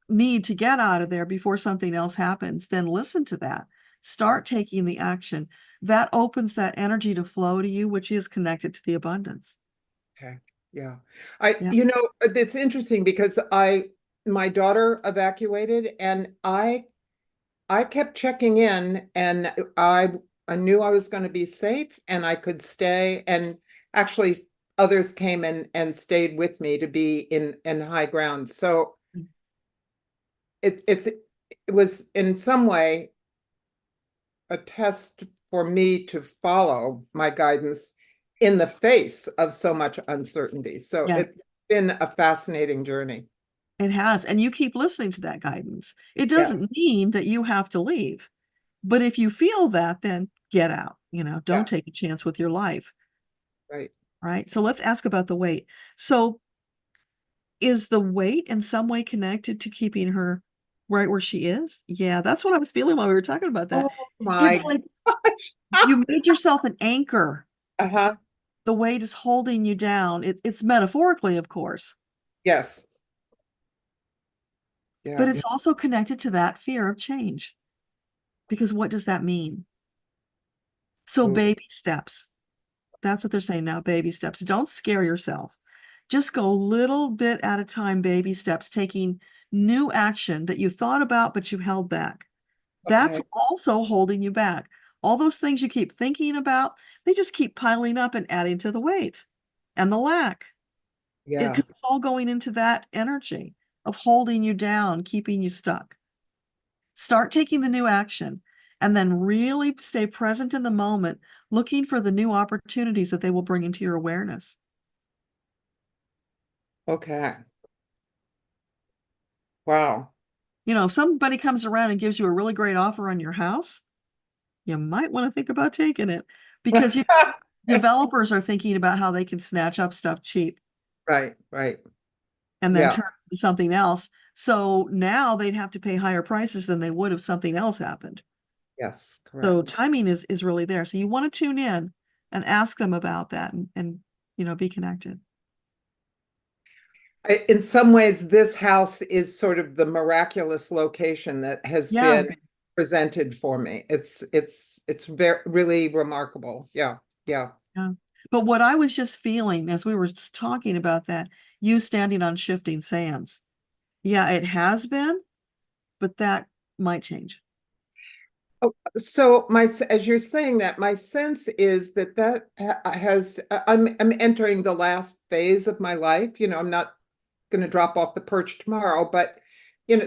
need to get out of there before something else happens, then listen to that. Start taking the action. That opens that energy to flow to you, which is connected to the abundance. Okay. Yeah. Yeah. It's interesting because my daughter evacuated and I kept checking in and I knew I was going to be safe and I could stay. And actually others came and stayed with me to be in high ground. So it was in some way a test for me to follow my guidance in the face of so much uncertainty. So Yeah. it's been a fascinating journey. It has. And you keep listening to that guidance. It doesn't mean that you have to leave. But if you feel that, then get out. Don't take a chance with your life. Right. Right. So let's ask about the weight. So is the weight in some way connected to keeping her right where she is? Yeah, that's what I was feeling while we were talking about that. Oh my It's like gosh. you made yourself an anchor. Uh-huh. The weight is holding you down. It's metaphorically, of course. Yes. Yeah. But it's also connected to that fear of change. Because what does that mean? So baby steps. That's what they're saying now, baby steps. Don't scare yourself. Just go little bit at a time, baby steps, taking new action that you thought about, but you held back. That's also holding you back. All those things you keep thinking about, they just keep piling up and adding to the weight and the lack. Yeah. Because it's all going into that energy of holding you down, keeping you stuck. Start taking the new action and then really stay present in the moment, looking for the new opportunities that they will bring into your awareness. Okay. Wow. If somebody comes around and gives you a really great offer on your house, you might want to think about taking it because developers are thinking about how they can snatch up stuff cheap. Right. And then turn to something else. So now they'd have to pay higher prices than they would if something else happened. Yes, correct. So timing is really there. So you want to tune in and ask them about that and be connected. In some ways, this house is sort of the miraculous location that has been presented for me. It's very really remarkable. Yeah. But what I was just feeling as we were talking about that, you standing on shifting sands. Yeah, it has been, but that might change. Oh, so as you're saying that, my sense is that has I'm entering the last phase of my life. I'm not going to drop off the perch tomorrow, but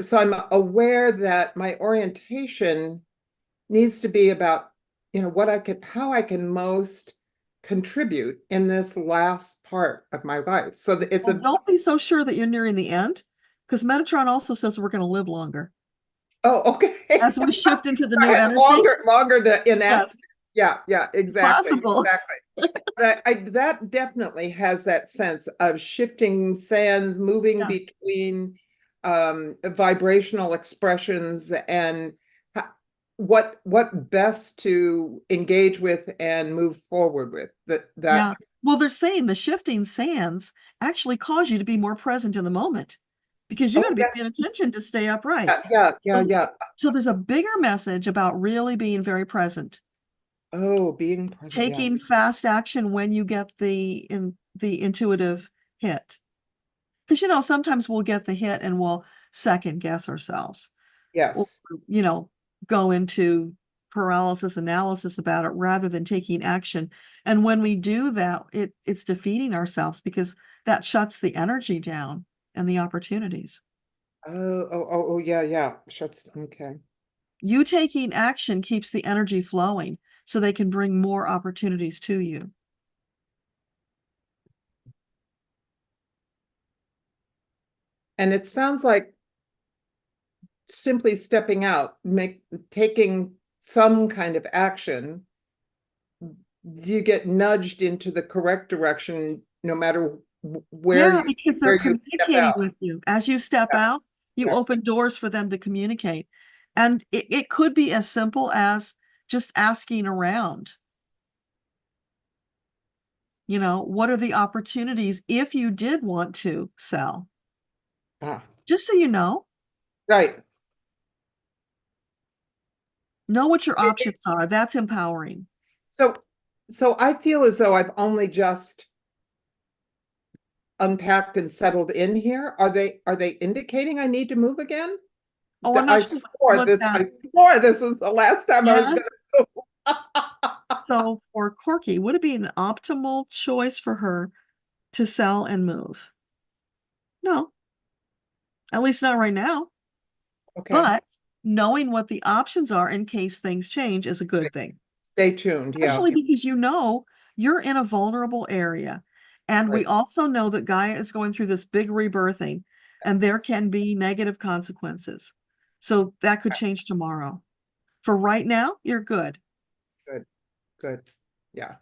so I'm aware that my orientation needs to be about how I can most contribute in this last part of my life. So don't be so sure that you're nearing the end, because Metatron also says we're going to live longer. Oh, okay. as we shift into the new I have energy. longer to enact. Yes. Yeah, exactly. Possible. Exactly. But that definitely has that sense of shifting sands, moving Yeah. between vibrational expressions and what best to engage with and move forward with. Yeah. Well, they're saying the shifting sands actually cause you to be more present in the moment because you got to be paying attention to stay upright. Yeah. So there's a bigger message about really being very present. Oh, being present. Taking fast action when you get the intuitive hit. Because, sometimes we'll get the hit and we'll second guess ourselves. Yes. Or, go into paralysis analysis about it rather than taking action. And when we do that, it's defeating ourselves because that shuts the energy down and the opportunities. Oh, yeah. Okay. You taking action keeps the energy flowing so they can bring more opportunities to you. And it sounds like simply stepping out, taking some kind of action, you get nudged into the correct direction no matter where because they're you step communicating out. with you. As you step out, you open doors for them to communicate. And it could be as simple as just asking around. What are the opportunities if you did want to sell? Just so you know. Right. Know what your options are. That's empowering. So I feel as though I've only just unpacked and settled in here. Are they indicating I need to move again? Oh, I'm not sure I swore this was the last time I was going to move. So for Corky, would it be an optimal choice for her to sell and move? No. At least not right now. Okay. But knowing what the options are in case things change is a good thing. Stay tuned. Especially because you're in a vulnerable area. And we also know that Gaia is going through this big rebirthing, and there can be negative consequences. So that could change tomorrow. For right now, you're good. Good. Yeah.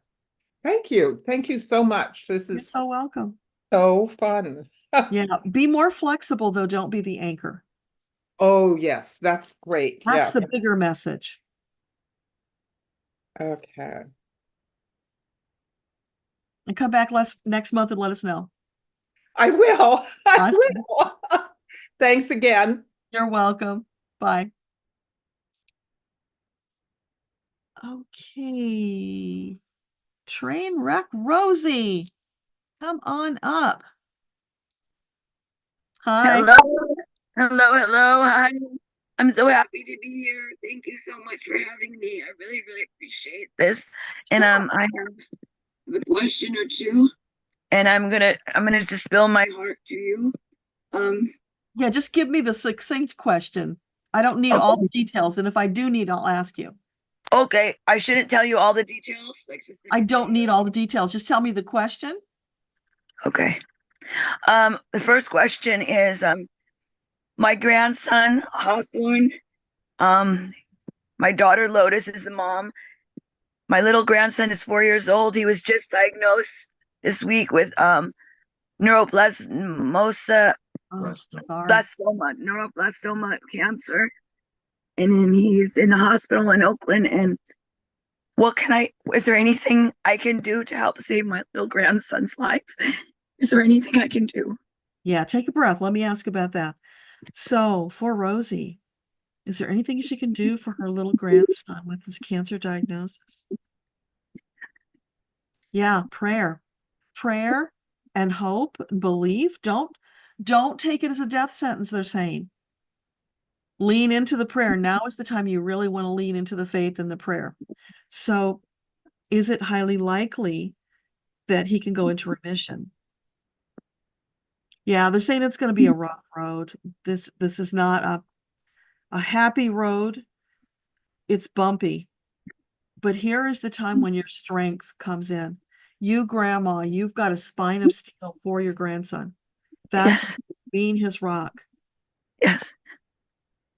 Thank you. Thank you so much. This You're is so welcome. So fun. Yeah. Be more flexible, though. Don't be the anchor. Oh, yes. That's great. That's the bigger message. Okay. And come back next month and let us know. I will. I Awesome. will. Thanks again. You're welcome. Bye. Okay. Trainwreck Rosie, come on up. Hi. Hello. Hi. I'm so happy to be here. Thank you so much for having me. I really, really appreciate this. And I have a question or two, and I'm gonna just spill my heart to you. Yeah, just give me the succinct question. I don't need all the details, and if I do need, I'll ask you. Okay, I shouldn't tell you all the details. I don't need all the details. Just tell me the question. Okay. The first question is my grandson Hawthorne. My daughter Lotus is the mom. My little grandson is 4 years old. He was just diagnosed this week with neuroblastoma cancer. And then he's in the hospital in Oakland. And is there anything I can do to help save my little grandson's life? Is there anything I can do? Yeah, take a breath. Let me ask about that. So for Rosie, is there anything she can do for her little grandson with his cancer diagnosis? Yeah, prayer and hope and belief. Don't take it as a death sentence, they're saying. Lean into the prayer. Now is the time you really want to lean into the faith and the prayer. So is it highly likely that he can go into remission? Yeah, they're saying it's going to be a rough road. This is not a happy road. It's bumpy. But here is the time when your strength comes in. You, grandma, you've got a spine of steel for your grandson. That's being his rock. Yes.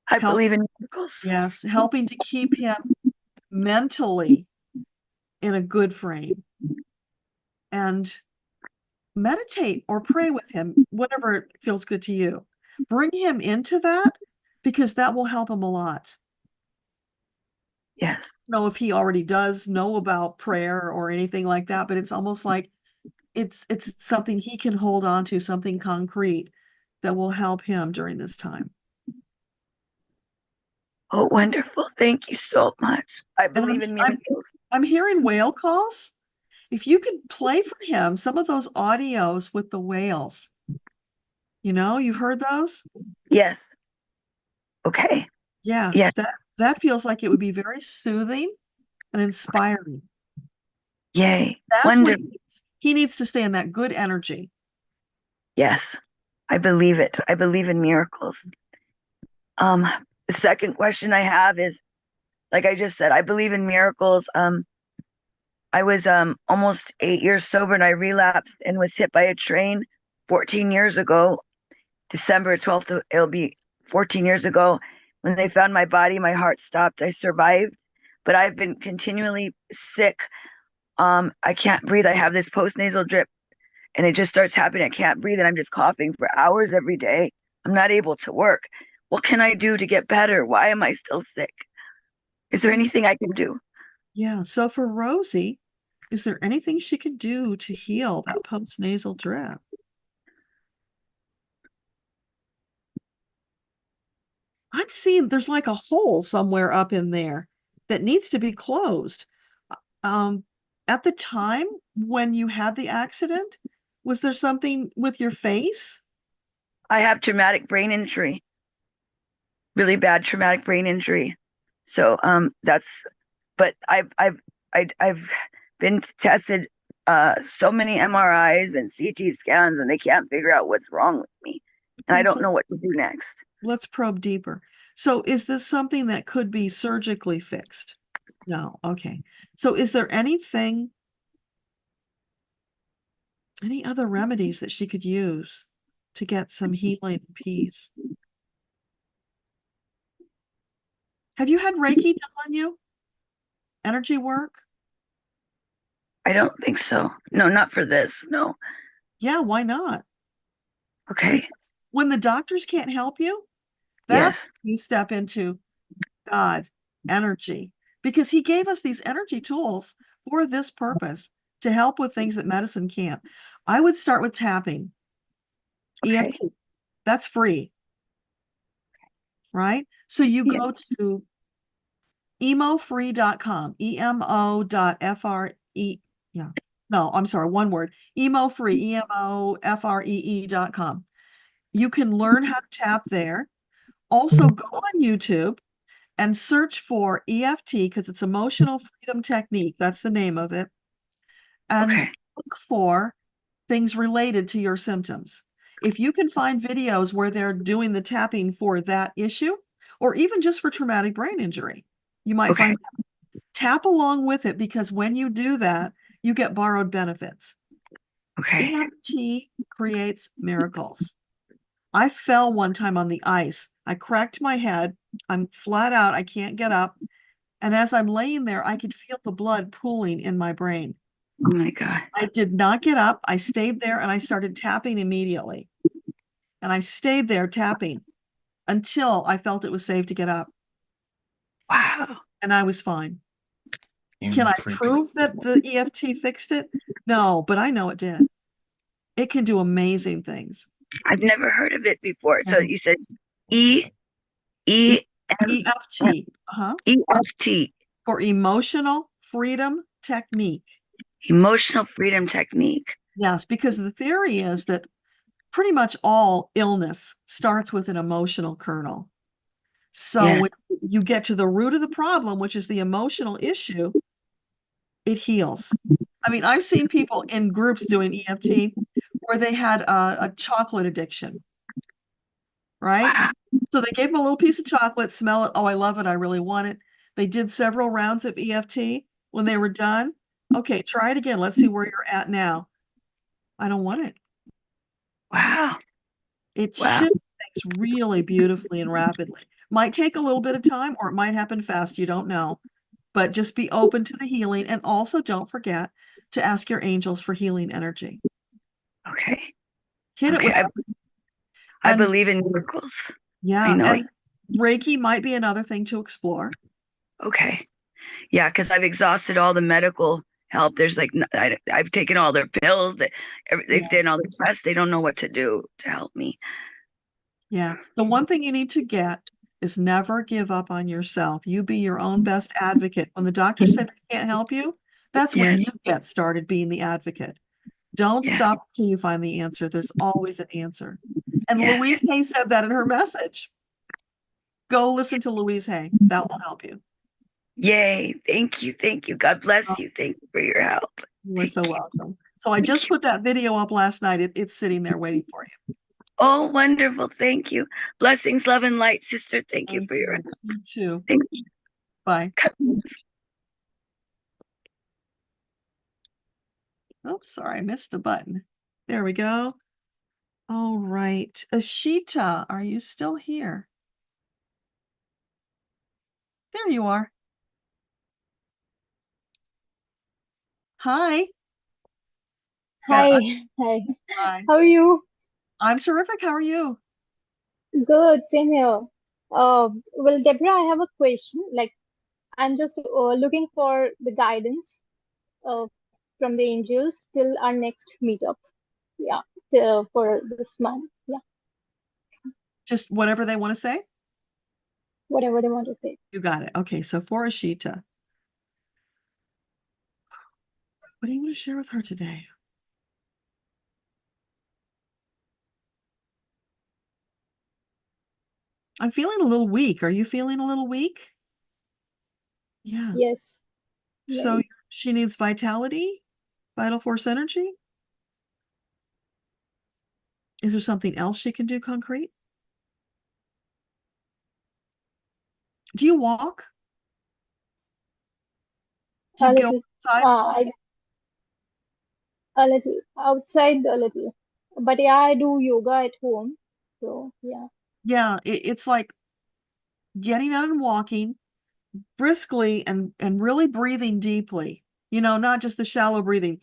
I help, believe in miracles. yes, helping to keep him mentally in a good frame. And meditate or pray with him, whatever feels good to you. Bring him into that because that will help him a lot. Yes. Know if he already does know about prayer or anything like that, but it's almost like it's something he can hold on to, something concrete that will help him during this time. Oh, wonderful. Thank you so much. I believe in miracles. I'm hearing whale calls. If you could play for him some of those audios with the whales. You know, you've heard those? Yes. Okay. Yeah. Yes. That feels like it would be very soothing and inspiring. Yay. That's Wonderful. what he needs to stay in that good energy. Yes. I believe it. I believe in miracles. The second question I have is, like I just said, I believe in miracles. I was almost 8 years sober and I relapsed and was hit by a train 14 years ago. December 12th, it'll be 14 years ago. When they found my body, my heart stopped. I survived, but I've been continually sick. I can't breathe. I have this postnasal drip and it just starts happening. I can't breathe and I'm just coughing for hours every day. I'm not able to work. What can I do to get better? Why am I still sick? Is there anything I can do? Yeah. So for Rosie, is there anything she could do to heal that postnasal drip? I'm seeing there's like a hole somewhere up in there that needs to be closed. At the time when you had the accident, was there something with your face? I have traumatic brain injury, really bad traumatic brain injury. So but I've been tested so many MRIs and CT scans and they can't figure out what's wrong with me. And I don't know what to do next. Let's probe deeper. So is this something that could be surgically fixed? No. Okay. So is there any other remedies that she could use to get some healing and peace? Have you had Reiki done on you? Energy work? I don't think so. No, not for this. No. Yeah, why not? Okay. Because when the doctors can't help you, that's when you step into God, energy, because he gave us these energy tools for this purpose to help with things that medicine can't. I would start with tapping. EFT. That's free. Right? So you go to emofree.com, emo.free. Yeah. No, I'm sorry, one word. Emofree, emofree.com. You can learn how to tap there. Also go on YouTube and search for EFT because it's Emotional Freedom Technique. That's the name of it. And look for things related to your symptoms. If you can find videos where they're doing the tapping for that issue, or even just for traumatic brain injury, you might find that. Tap along with it because when you do that, you get borrowed benefits. EFT creates miracles. I fell one time on the ice. I cracked my head. I'm flat out. I can't get up. And as I'm laying there, I could feel the blood pooling in my brain. Oh my God. I did not get up. I stayed there and I started tapping immediately. And I stayed there tapping until I felt it was safe to get up. Wow. And I was fine. Can I prove that the EFT fixed it? No, but I know it did. It can do amazing things. I've never heard of it before. So you said EFT. EFT. For Emotional Freedom Technique. Emotional Freedom Technique. Yes, because the theory is that pretty much all illness starts with an emotional kernel. So when you get to the root of the problem, which is the emotional issue, it heals. I mean, I've seen people in groups doing EFT where they had a chocolate addiction, right? So they gave them a little piece of chocolate, smell it. Oh, I love it. I really want it. They did several rounds of EFT. When they were done, okay, try it again. Let's see where you're at now. I don't want it. Wow. It shifts things really beautifully and rapidly. Might take a little bit of time or it might happen fast. You don't know. But just be open to the healing. And also don't forget to ask your angels for healing energy. Okay. Hit it with, I and believe in miracles. I yeah, know and Reiki might be another thing to explore. Okay. Yeah, because I've exhausted all the medical help. There's like, I've taken all their pills. They've done all their tests. They don't know what to do to help me. Yeah. The one thing you need to get is never give up on yourself. You be your own best advocate. When the doctors say they can't help you, that's when Yes. you get started being the advocate. Don't Yes. stop until you find the answer. There's always an answer. And Yes. Louise Hay said that in her message. Go listen to Louise Hay. That will help you. Yay. Thank you. Thank you. God bless you. Thank you for your help. You are so welcome. So I just put that video up last night. It's sitting there waiting for you. Oh, wonderful. Thank you. Blessings, love, and light, sister. Thank you for your help. You too. Thank you. Bye. Oh, sorry, I missed the button. There we go. All right. Ashita, are you still here? There you are. Hi. Hi. Hi. Hi. How are you? I'm terrific. How are you? Good, same here. Well, Deborah, I have a question. Like, I'm just looking for the guidance uh, from the angels till our next meetup. Yeah, for this month. Yeah, Just whatever they want to say? whatever they want to say. You got it. Okay, so for Ashita, what do you want to share with her today? I'm feeling a little weak. Are you feeling a little weak? Yeah. Yes. So Right. she needs vitality, vital force energy. Is there something else she can do concrete? Do you walk? Do A you go little. outside? A little outside, a little. But yeah, I do yoga at home. So yeah. Yeah, it's like getting out and walking briskly and really breathing deeply. You know, not just the shallow breathing,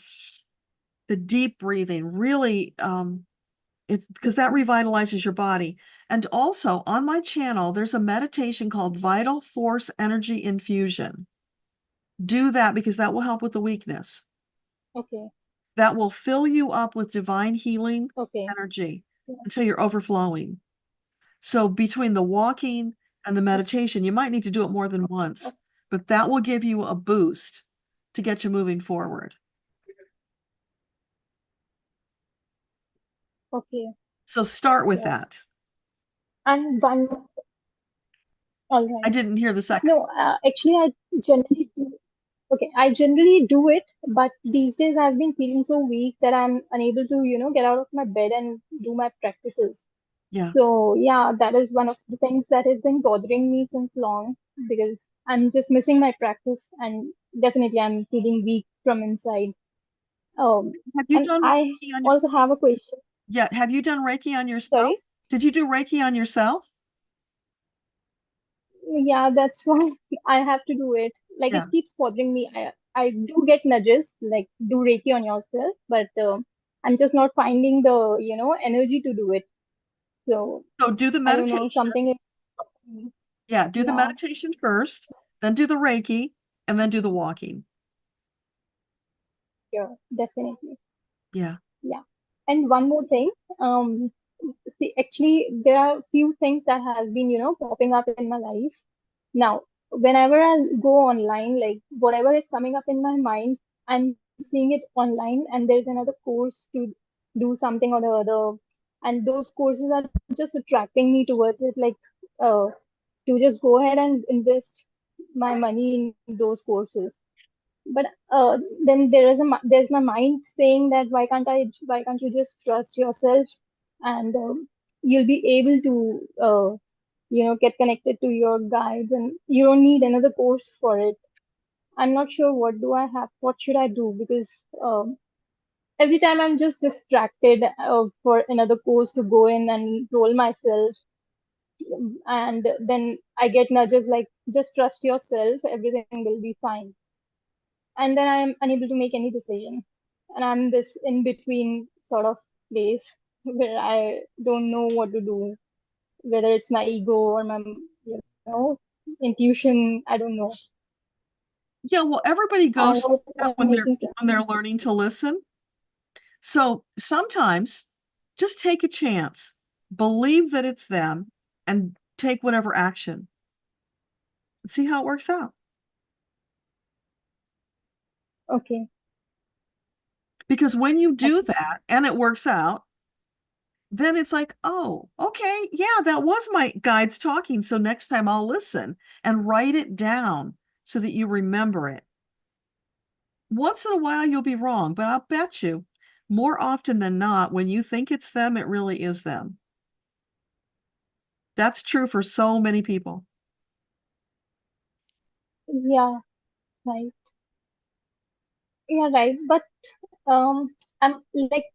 the deep breathing. Really, it's because that revitalizes your body. And also on my channel, there's a meditation called Vital Force Energy Infusion. Do that because that will help with the weakness. Okay. That will fill you up with divine healing Okay. energy until you're overflowing. So between the walking and the meditation, you might need to do it more than once, but that will give you a boost to get you moving forward. Okay. So start with that. And one. All I right. didn't hear the second. No, actually, I generally do. Okay, I generally do it, but these days I've been feeling so weak that I'm unable to, get out of my bed and do my practices. Yeah. So yeah, that is one of the things that has been bothering me since long because I'm just missing my practice and definitely I'm feeling weak from inside. Have you And done I Reiki on also have a question. Yeah, have you done Reiki on yourself? Sorry. Did you do Reiki on yourself? Yeah, that's why I have to do it. Like Yeah. it keeps bothering me. I do get nudges like do Reiki on yourself, but I'm just not finding the energy to do it. So So do the I don't know, meditation. something is Yeah, do the yeah, meditation first, then do the Reiki, and then do the walking. sure, definitely. Yeah. Yeah. And one more thing, see, actually there are few things that has been, popping up in my life. Now, whenever I go online, like whatever is coming up in my mind, I'm seeing it online, and there's another course to do something or the other, and those courses are just attracting me towards it, like to just go ahead and invest my money in those courses. But then there's my mind saying that why can't you just trust yourself and you'll be able to get connected to your guides and you don't need another course for it. I'm not sure what should I do because every time I'm just distracted for another course to go in and enroll myself. And then I get nudges like, just trust yourself, everything will be fine. And then I'm unable to make any decision. And I'm this in between sort of place where I don't know what to do, whether it's my ego or my, you know, intuition. I don't know. Yeah, well, everybody I goes through hope that I'm when making they're learning to listen. So sometimes just take a chance, believe that it's them, and take whatever action. See how it works out. Okay. Because when you do that and it works out, then it's like, oh, okay, yeah, that was my guides talking. So next time I'll listen and write it down so that you remember it. Once in a while you'll be wrong, but I'll bet you more often than not, when you think it's them, it really is them. That's true for so many people. Yeah, right. Yeah, right. But I'm like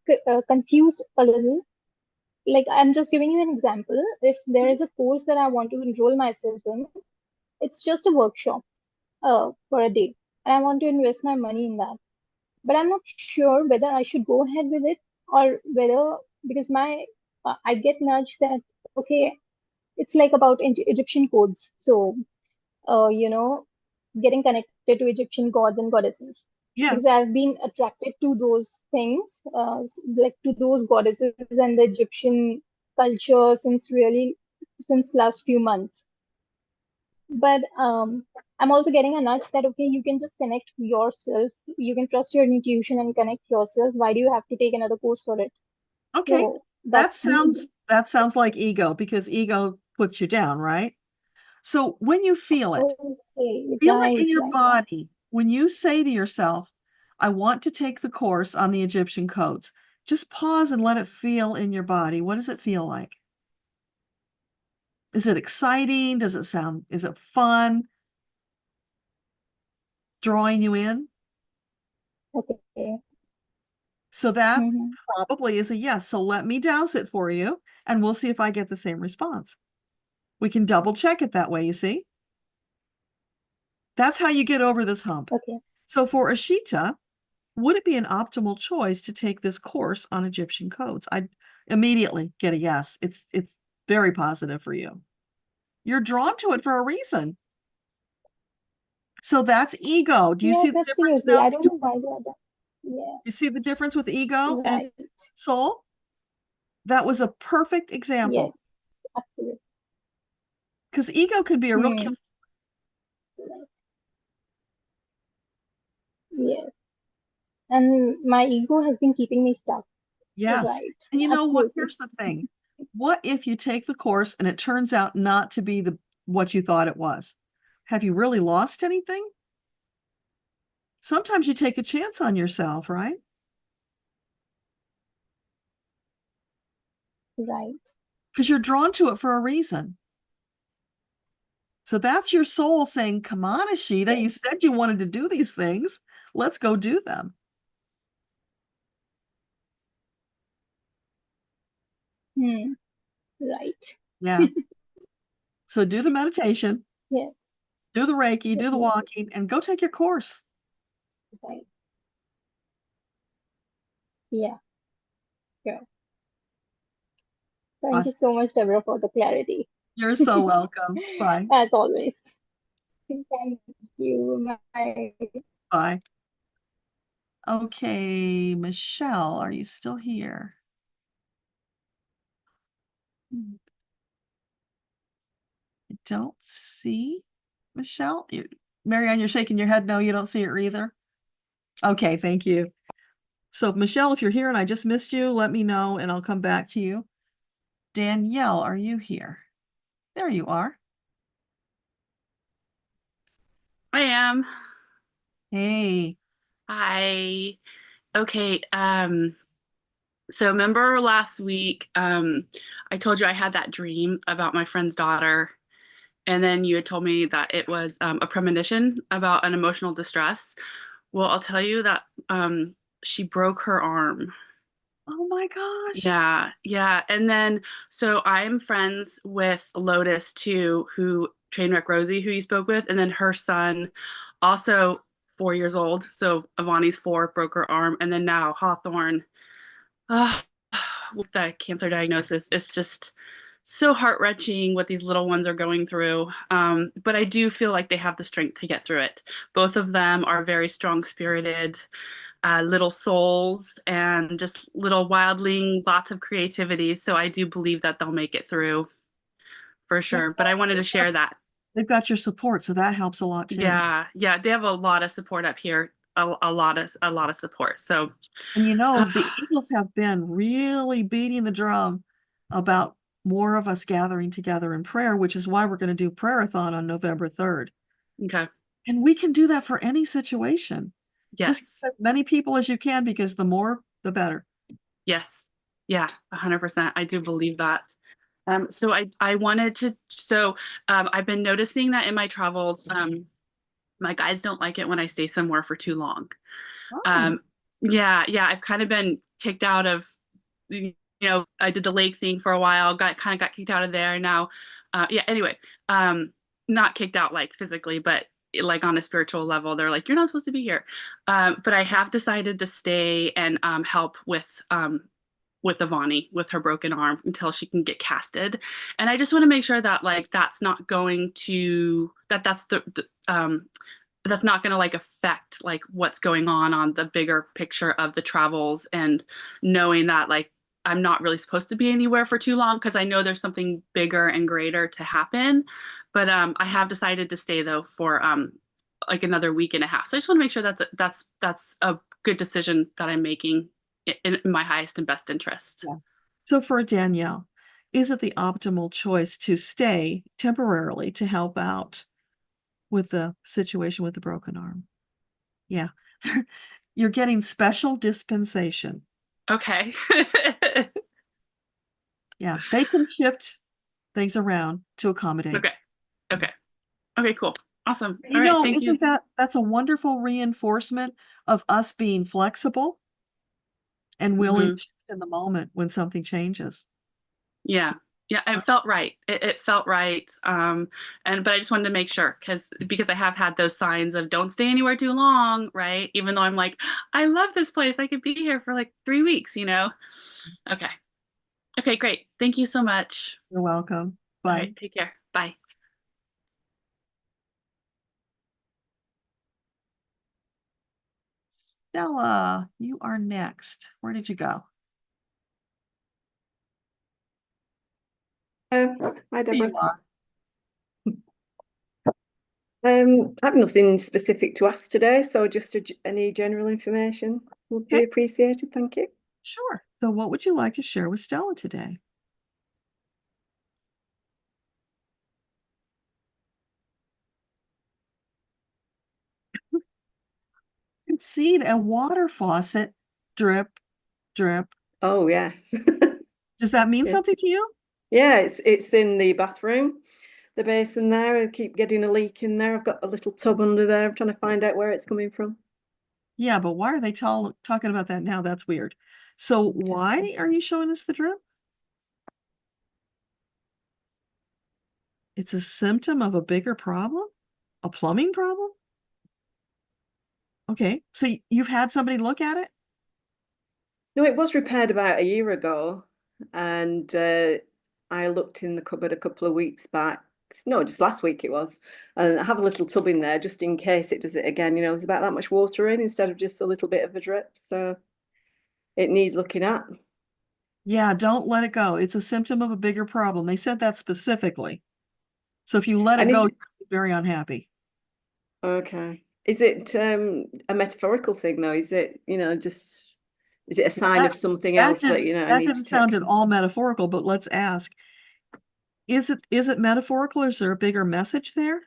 confused a little. Like, I'm just giving you an example. If there is a course that I want to enroll myself in, it's just a workshop for a day, and I want to invest my money in that. But I'm not sure whether I should go ahead with it, or whether, because my I get nudge that, okay, it's like about Egyptian codes. So, you know, getting connected to Egyptian gods and goddesses. Yeah. Because I've been attracted to those things, like to those goddesses and the Egyptian culture since last few months. But I'm also getting a nudge that, okay, you can just connect yourself. You can trust your intuition and connect yourself. Why do you have to take another course for it? Okay. So That sounds like ego, because ego puts you down, right? So when you feel it right, in your right. body. When you say to yourself, I want to take the course on the Egyptian codes, just pause and let it feel in your body. What does it feel like? Is it exciting? Is it fun? Drawing you in? Okay. So that Mhm. probably is a yes. So let me douse it for you, and we'll see if I get the same response. We can double check it that way, you see? That's how you get over this hump. Okay. So for Ashita, would it be an optimal choice to take this course on Egyptian codes? I'd immediately get a yes. It's very positive for you. You're drawn to it for a reason. So that's ego. Do you see Yes, the difference absolutely. now? I don't know why that. Yeah, You see the difference with ego and right. soul? That was a perfect example, Yes, absolutely. because ego could be a real killer. Yes. And my ego has been keeping me stuck. Yes. Right. And you know what? Absolutely. Here's the thing. What if you take the course and it turns out not to be what you thought it was? Have you really lost anything? Sometimes you take a chance on yourself, right? Right. Because you're drawn to it for a reason. So that's your soul saying, come on, Ashita, you said you wanted to do these things. Let's go do them. Right. Yeah. So do the meditation, Yes. do the Reiki, do the Yes. walking, and go take your course. Right. Yeah. Sure. Thank you so much, Deborah, for the clarity. You're so welcome. Bye. As always. Thank you. Bye. Bye. Okay, Michelle, are you still here? I don't see Michelle. Marianne, you're shaking your head. No, you don't see her either. Okay, thank you. So Michelle, if you're here and I just missed you, let me know and I'll come back to you. Danielle, are you here? There you are. I am. Hey. Hi. Okay. So remember last week, I told you I had that dream about my friend's daughter, and then you had told me that it was a premonition about an emotional distress. Well, I'll tell you that she broke her arm. Oh my gosh. Yeah, yeah. And then, so I'm friends with Lotus too, who Trainwreck Rosie, who you spoke with, and then her son, also 4 years old. So Avani's 4, broke her arm, and then now Hawthorne, uh, with the cancer diagnosis. It's just so heart-wrenching what these little ones are going through. But I do feel like they have the strength to get through it. Both of them are very strong-spirited little souls and just little wildling, lots of creativity. So I do believe that they'll make it through for sure. But I wanted to share that. They've got your support, so that helps a lot too. Yeah, yeah, they have a lot of support up here. A lot of support. So, and the Eagles have been really beating the drum about more of us gathering together in prayer, which is why we're going to do prayer-a-thon on November 3rd. Okay. And we can do that for any situation. Yes. Just as many people as you can, because the more, the better. Yes. Yeah, 100%. I do believe that. So I wanted to, I've been noticing that in my travels, my guides don't like it when I stay somewhere for too long. Oh. Yeah, I've kind of been kicked out of, I did the lake thing for a while, got kicked out of there. Now, anyway, not kicked out like physically, but like on a spiritual level, they're like, you're not supposed to be here. But I have decided to stay and help with Avani with her broken arm until she can get casted. And I just want to make sure that like that's not going to that's not going to like affect like what's going on the bigger picture of the travels, and knowing that like I'm not really supposed to be anywhere for too long because I know there's something bigger and greater to happen. But I have decided to stay though for like another week and a half. So I just want to make sure that's a good decision that I'm making in my highest and best interest. Yeah. So for Danielle, is it the optimal choice to stay temporarily to help out with the situation with the broken arm? Yeah. You're getting special dispensation. Okay. Yeah, they can shift things around to accommodate. Okay, cool. Awesome. All right, thank you. That's a wonderful reinforcement of us being flexible and willing to shift in the moment when something changes. Yeah, it felt right. It felt right. But I just wanted to make sure because I have had those signs of don't stay anywhere too long, right? Even though I'm like, I love this place. I could be here for like 3 weeks, Okay. Okay, great. Thank you so much. You're welcome. Bye. All right, take care. Bye. Stella, you are next. Where did you go? Hi, Deborah. There you I have nothing specific to ask today, so just any general information would be appreciated. Thank you. Sure. So what would you like to share with Stella today? You've seen a water faucet drip, drip. Oh, yes. Does that mean something to you? Yeah, it's in the bathroom, the basin there. I keep getting a leak in there. I've got a little tub under there. I'm trying to find out where it's coming from. Yeah, but why are they talking about that now? That's weird. So why are you showing us the drip? It's a symptom of a bigger problem? A plumbing problem? Okay, so you've had somebody look at it? No, it was repaired about a year ago, and I looked in the cupboard a couple of weeks back. No, just last week it was. And I have a little tub in there just in case it does it again. There's about that much water in instead of just a little bit of a drip. So it needs looking at. Yeah, don't let it go. It's a symptom of a bigger problem. They said that specifically. So if you let it go, you'll be very unhappy. Okay. Is it a metaphorical thing though? Is it, is it a sign of something else that, I need to take? That didn't sound at all metaphorical, but let's ask. Is it metaphorical, or is there a bigger message there?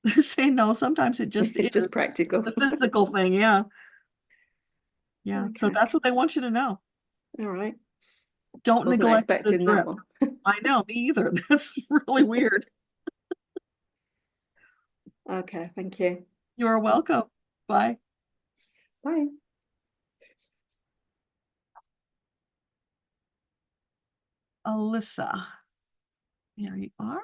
They're saying no, sometimes it's just practical. The physical thing, yeah. Yeah, okay. So that's what they want you to know. All right. Don't neglect the drip. That one. I know, me either. That's really weird. Okay, thank you. You are welcome. Bye. Bye. Alyssa. There you are.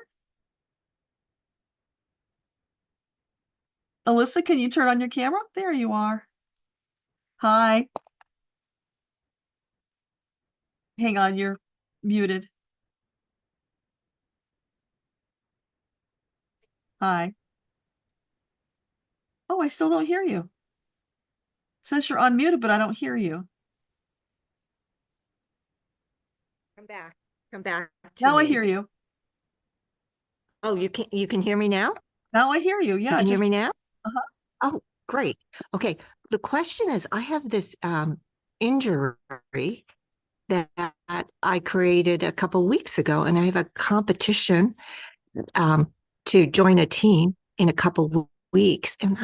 Alyssa, can you turn on your camera? There you are. Hi. Hang on, you're muted. Hi. Oh, I still don't hear you. It says you're unmuted, but I don't hear you. Come back. Come back to Now I me. hear you. Oh, you can hear me now? Now I hear you. Yeah. You can hear me now? Uh-huh. Oh, great. Okay. The question is, I have this injury that I created a couple weeks ago, and I have a competition to join a team in a couple weeks. And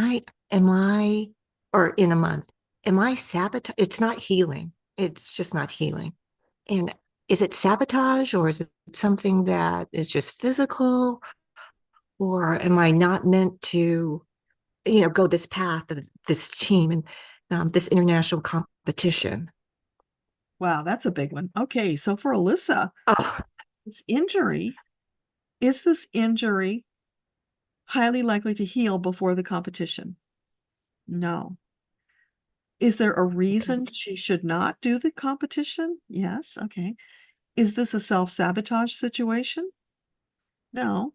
or in a month, am I sabotage? It's not healing. It's just not healing. And is it sabotage, or is it something that is just physical? Or am I not meant to, go this path of this team and this international competition? Wow, that's a big one. Okay, so for Alyssa, Oh, is this injury highly likely to heal before the competition? No. Is there a reason she should not do the competition? Yes. Okay. Is this a self-sabotage situation? No.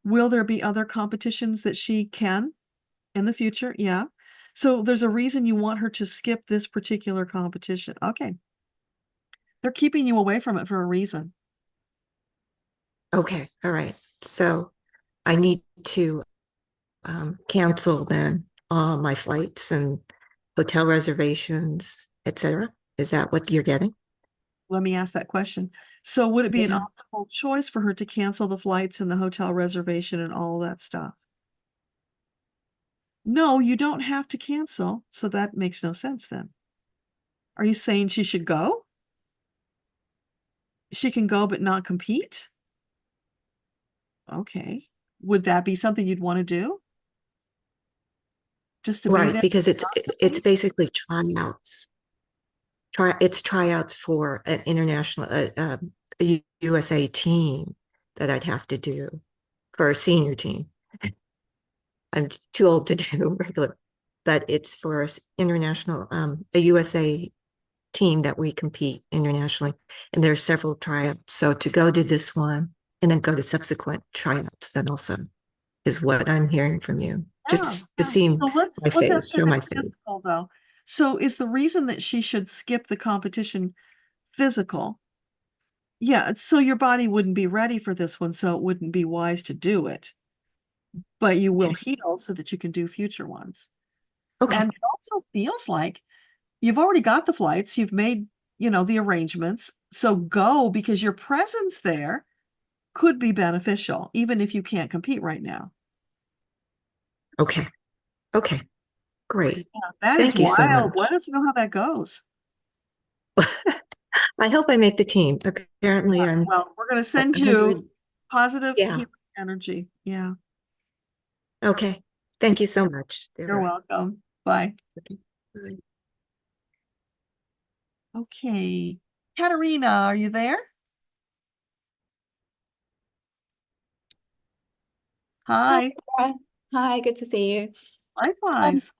Will there be other competitions that she can in the future? Yeah. So there's a reason you want her to skip this particular competition. Okay. They're keeping you away from it for a reason. okay. All right. So I need to cancel then all my flights and hotel reservations, etc. Is that what you're getting? Let me ask that question. So would it be an Yeah. optimal choice for her to cancel the flights and the hotel reservation and all that stuff? No, you don't have to cancel, so that makes no sense then. Are you saying she should go? She can go but not compete? Okay. Would that be something you'd want to do? Just to be Right, there? because it's basically tryouts. It's tryouts for an international a USA team that I'd have to do for a senior team. I'm too old to do regular, but it's for international a USA team that we compete internationally, and there are several tryouts. So to go to this one and then go to subsequent tryouts, then also is what I'm hearing from you. Just to see So my let's face, answer show the my face. physical though. So is the reason that she should skip the competition physical? Yeah, so your body wouldn't be ready for this one, so it wouldn't be wise to do it. But you will heal so that you can do future ones. Okay. And it also feels like you've already got the flights, you've made, the arrangements. So go, because your presence there could be beneficial, even if you can't compete right now. Okay. Okay. Great. Yeah, that Thank is you so wild. much. Let us know how that goes. I hope I make the team. Apparently, Yes, I'm well, we're going to send 100. you positive Yeah. healing energy. Yeah, Okay. Thank you so much, you're Deborah. welcome. Bye. Okay. Bye. Okay. Katerina, are you there? Hi. Sarah. Hi, good to see you. Likewise.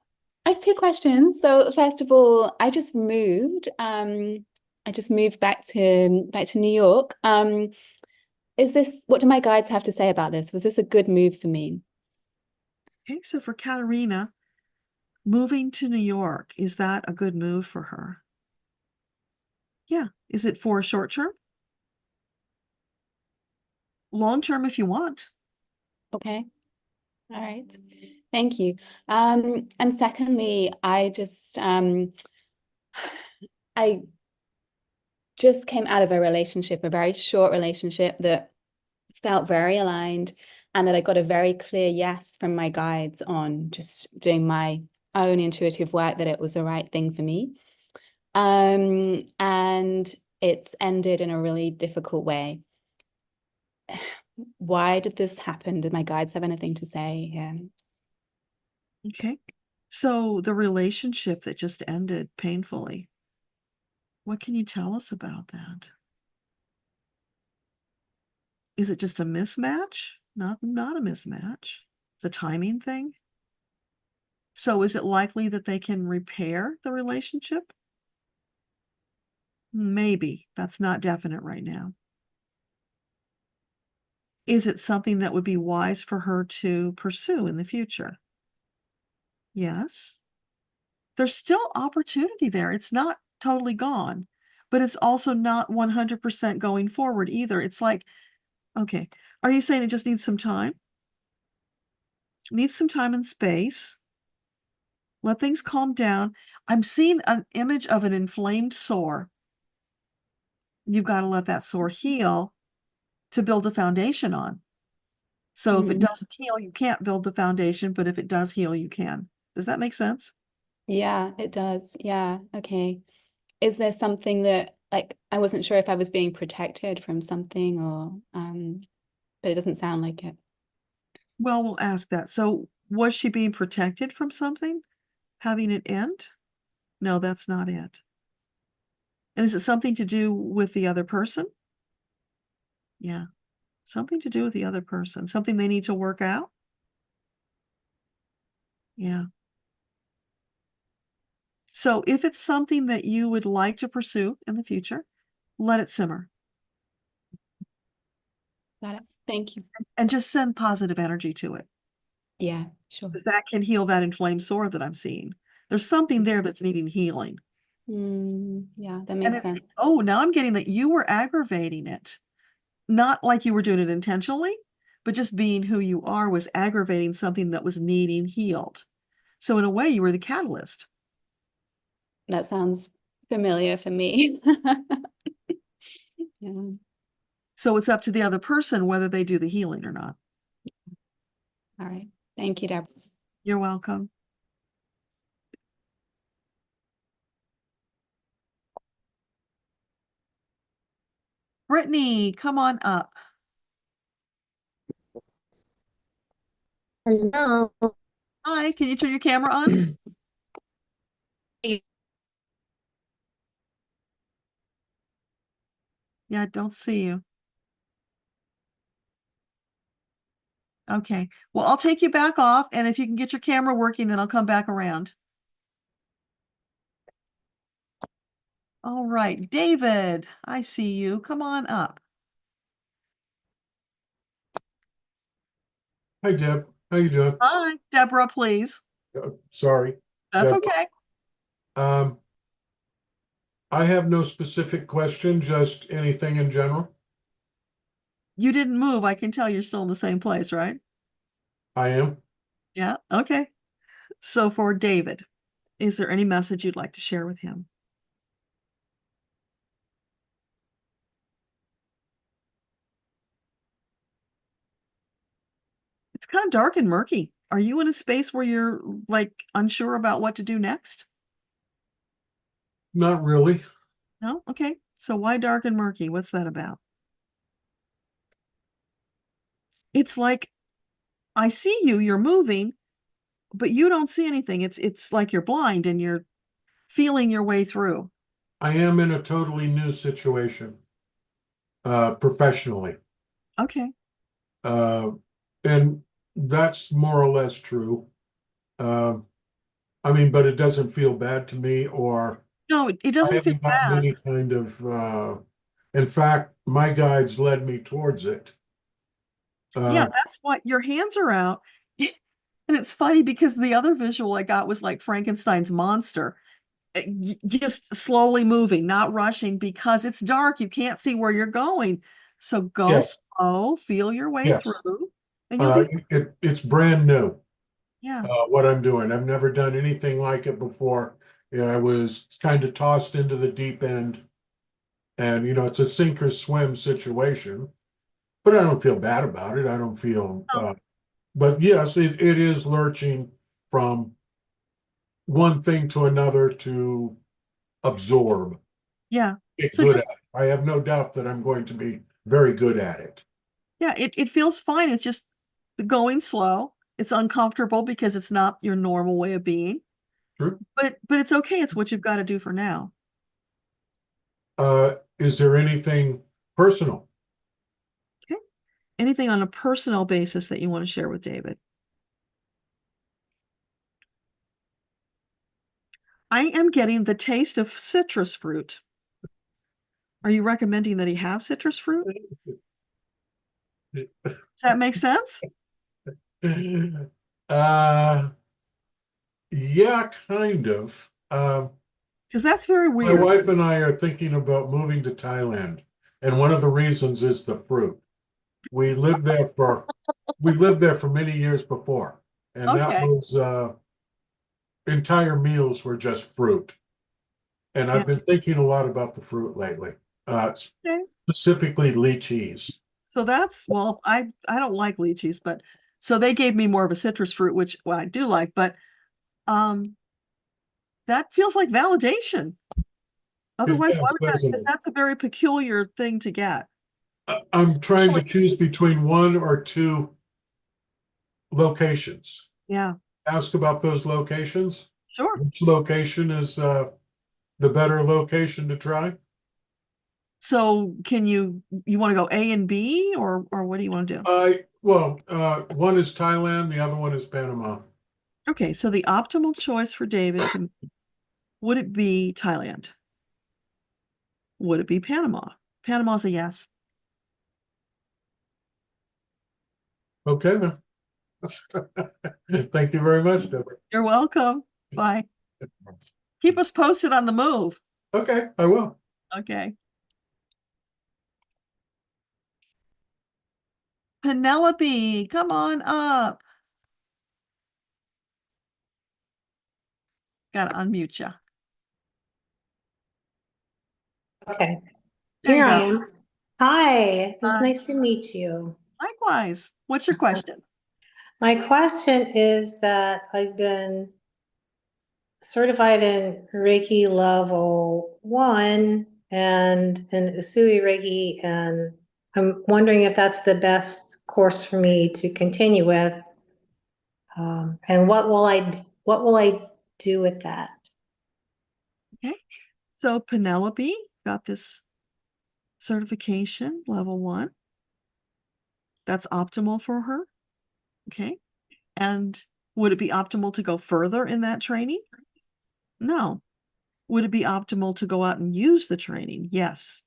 I have two questions. So first of all, I just moved. I just moved back to New York. What do my guides have to say about this? Was this a good move for me? Okay, so for Katerina, moving to New York, is that a good move for her? Yeah. Is it for a short term? Long term if you want. Okay. All right. Thank you. And secondly, I just came out of a relationship, a very short relationship that felt very aligned, and that I got a very clear yes from my guides on just doing my own intuitive work, that it was the right thing for me. And it's ended in a really difficult way. Why did this happen? Did my guides have anything to say? Yeah. Okay. So the relationship that just ended painfully, What can you tell us about that? Is it just a mismatch? Not a mismatch. It's a timing thing. So is it likely that they can repair the relationship? Maybe. That's not definite right now. Is it something that would be wise for her to pursue in the future? Yes. There's still opportunity there. It's not totally gone, but it's also not 100% going forward either. It's like, okay, are you saying it just needs some time? Needs some time and space. Let things calm down. I'm seeing an image of an inflamed sore. You've got to let that sore heal to build a foundation on. So if it doesn't heal, you can't build the foundation, but if it does heal, you can. Does that make sense? Yeah, it does. Yeah. Okay. Is there something that, like, I wasn't sure if I was being protected from something or, but it doesn't sound like it. Well, we'll ask that. So was she being protected from something? Having it end? No, that's not it. And is it something to do with the other person? Yeah. Something to do with the other person. Something they need to work out? Yeah. So if it's something that you would like to pursue in the future, let it simmer. Got it. Thank you. And just send positive energy to it. Yeah, sure. Because that can heal that inflamed sore that I'm seeing. There's something there that's needing healing. Yeah, that makes sense. Oh, now I'm getting that you were aggravating it. Not like you were doing it intentionally, but just being who you are was aggravating something that was needing healed. So in a way, you were the catalyst. That sounds familiar for me. Yeah. So it's up to the other person whether they do the healing or not. All right. Thank you, Deborah. You're welcome. Brittany, come on up. Hello. Hi, can you turn your camera on? Yeah, I don't see you. Okay. Well, I'll take you back off, and if you can get your camera working, then I'll come back around. All right, David, I see you. Come on up. Hi, Deb. How you doing? Hi, Deborah, please. Sorry. That's Deb. okay. I have no specific question, just anything in general. You didn't move. I can tell you're still in the same place, right? I am. Yeah, okay. So for David, is there any message you'd like to share with him? It's kind of dark and murky. Are you in a space where you're like unsure about what to do next? Not really. No? Okay. So why dark and murky? What's that about? It's like I see you, you're moving, but you don't see anything. It's like you're blind and you're feeling your way through. I am in a totally new situation, professionally. Okay. And that's more or less true. I mean, but it doesn't feel bad to me, or No, it I doesn't feel haven't gotten bad. any kind of, in fact, my guides led me towards it. Yeah, that's what your hands are out. And it's funny because the other visual I got was like Frankenstein's monster, just slowly moving, not rushing because it's dark. You can't see where you're going. So go Yes. slow, feel your way Yes. through, and you'll be, It's brand new, yeah. what I'm doing. I've never done anything like it before. Yeah, I was kind of tossed into the deep end, and it's a sink or swim situation, but I don't feel bad about it. I don't feel, but yes, it is lurching from one thing to another to absorb. Yeah. Get So good just, at it. I have no doubt that I'm going to be very good at it. yeah, it feels fine. It's just going slow. It's uncomfortable because it's not your normal way of being. True. But it's okay. It's what you've got to do for now. Is there anything personal? Okay. Anything on a personal basis that you want to share with David? I am getting the taste of citrus fruit. Are you recommending that he have citrus fruit? Does that make sense? Yeah, kind of. Because that's very My weird. wife and I are thinking about moving to Thailand, and one of the reasons is the fruit. We lived there for many years before, and that Okay. was entire meals were just fruit. And I've been thinking a lot about the fruit lately, Okay. specifically lychees. So that's, well, I don't like lychees, but so they gave me more of a citrus fruit, which well, I do like, but that feels like validation. Otherwise, why would that? Because that's a very peculiar thing to get. I'm trying to choose between one or two locations. Yeah. Ask about those locations. Sure. Which location is the better location to try? So can you want to go A and B, or what do you want to do? One is Thailand, the other one is Panama. Okay, so the optimal choice for David would it be Thailand? Would it be Panama? Panama's a yes. Okay, then. Thank you very much, Debbra. You're welcome. Bye. Keep us posted on the move. Okay, I will. Okay. Penelope, come on up. Gotta unmute you. Okay. There Here you I go. am. Hi, it's Hi. nice to meet you. Likewise. What's your question? My question is that I've been certified in Reiki level 1 and in Usui Reiki, and I'm wondering if that's the best course for me to continue with. And what will I do with that? Okay. So Penelope got this certification, level 1. That's optimal for her. Okay. And would it be optimal to go further in that training? No. Would it be optimal to go out and use the training? Yes.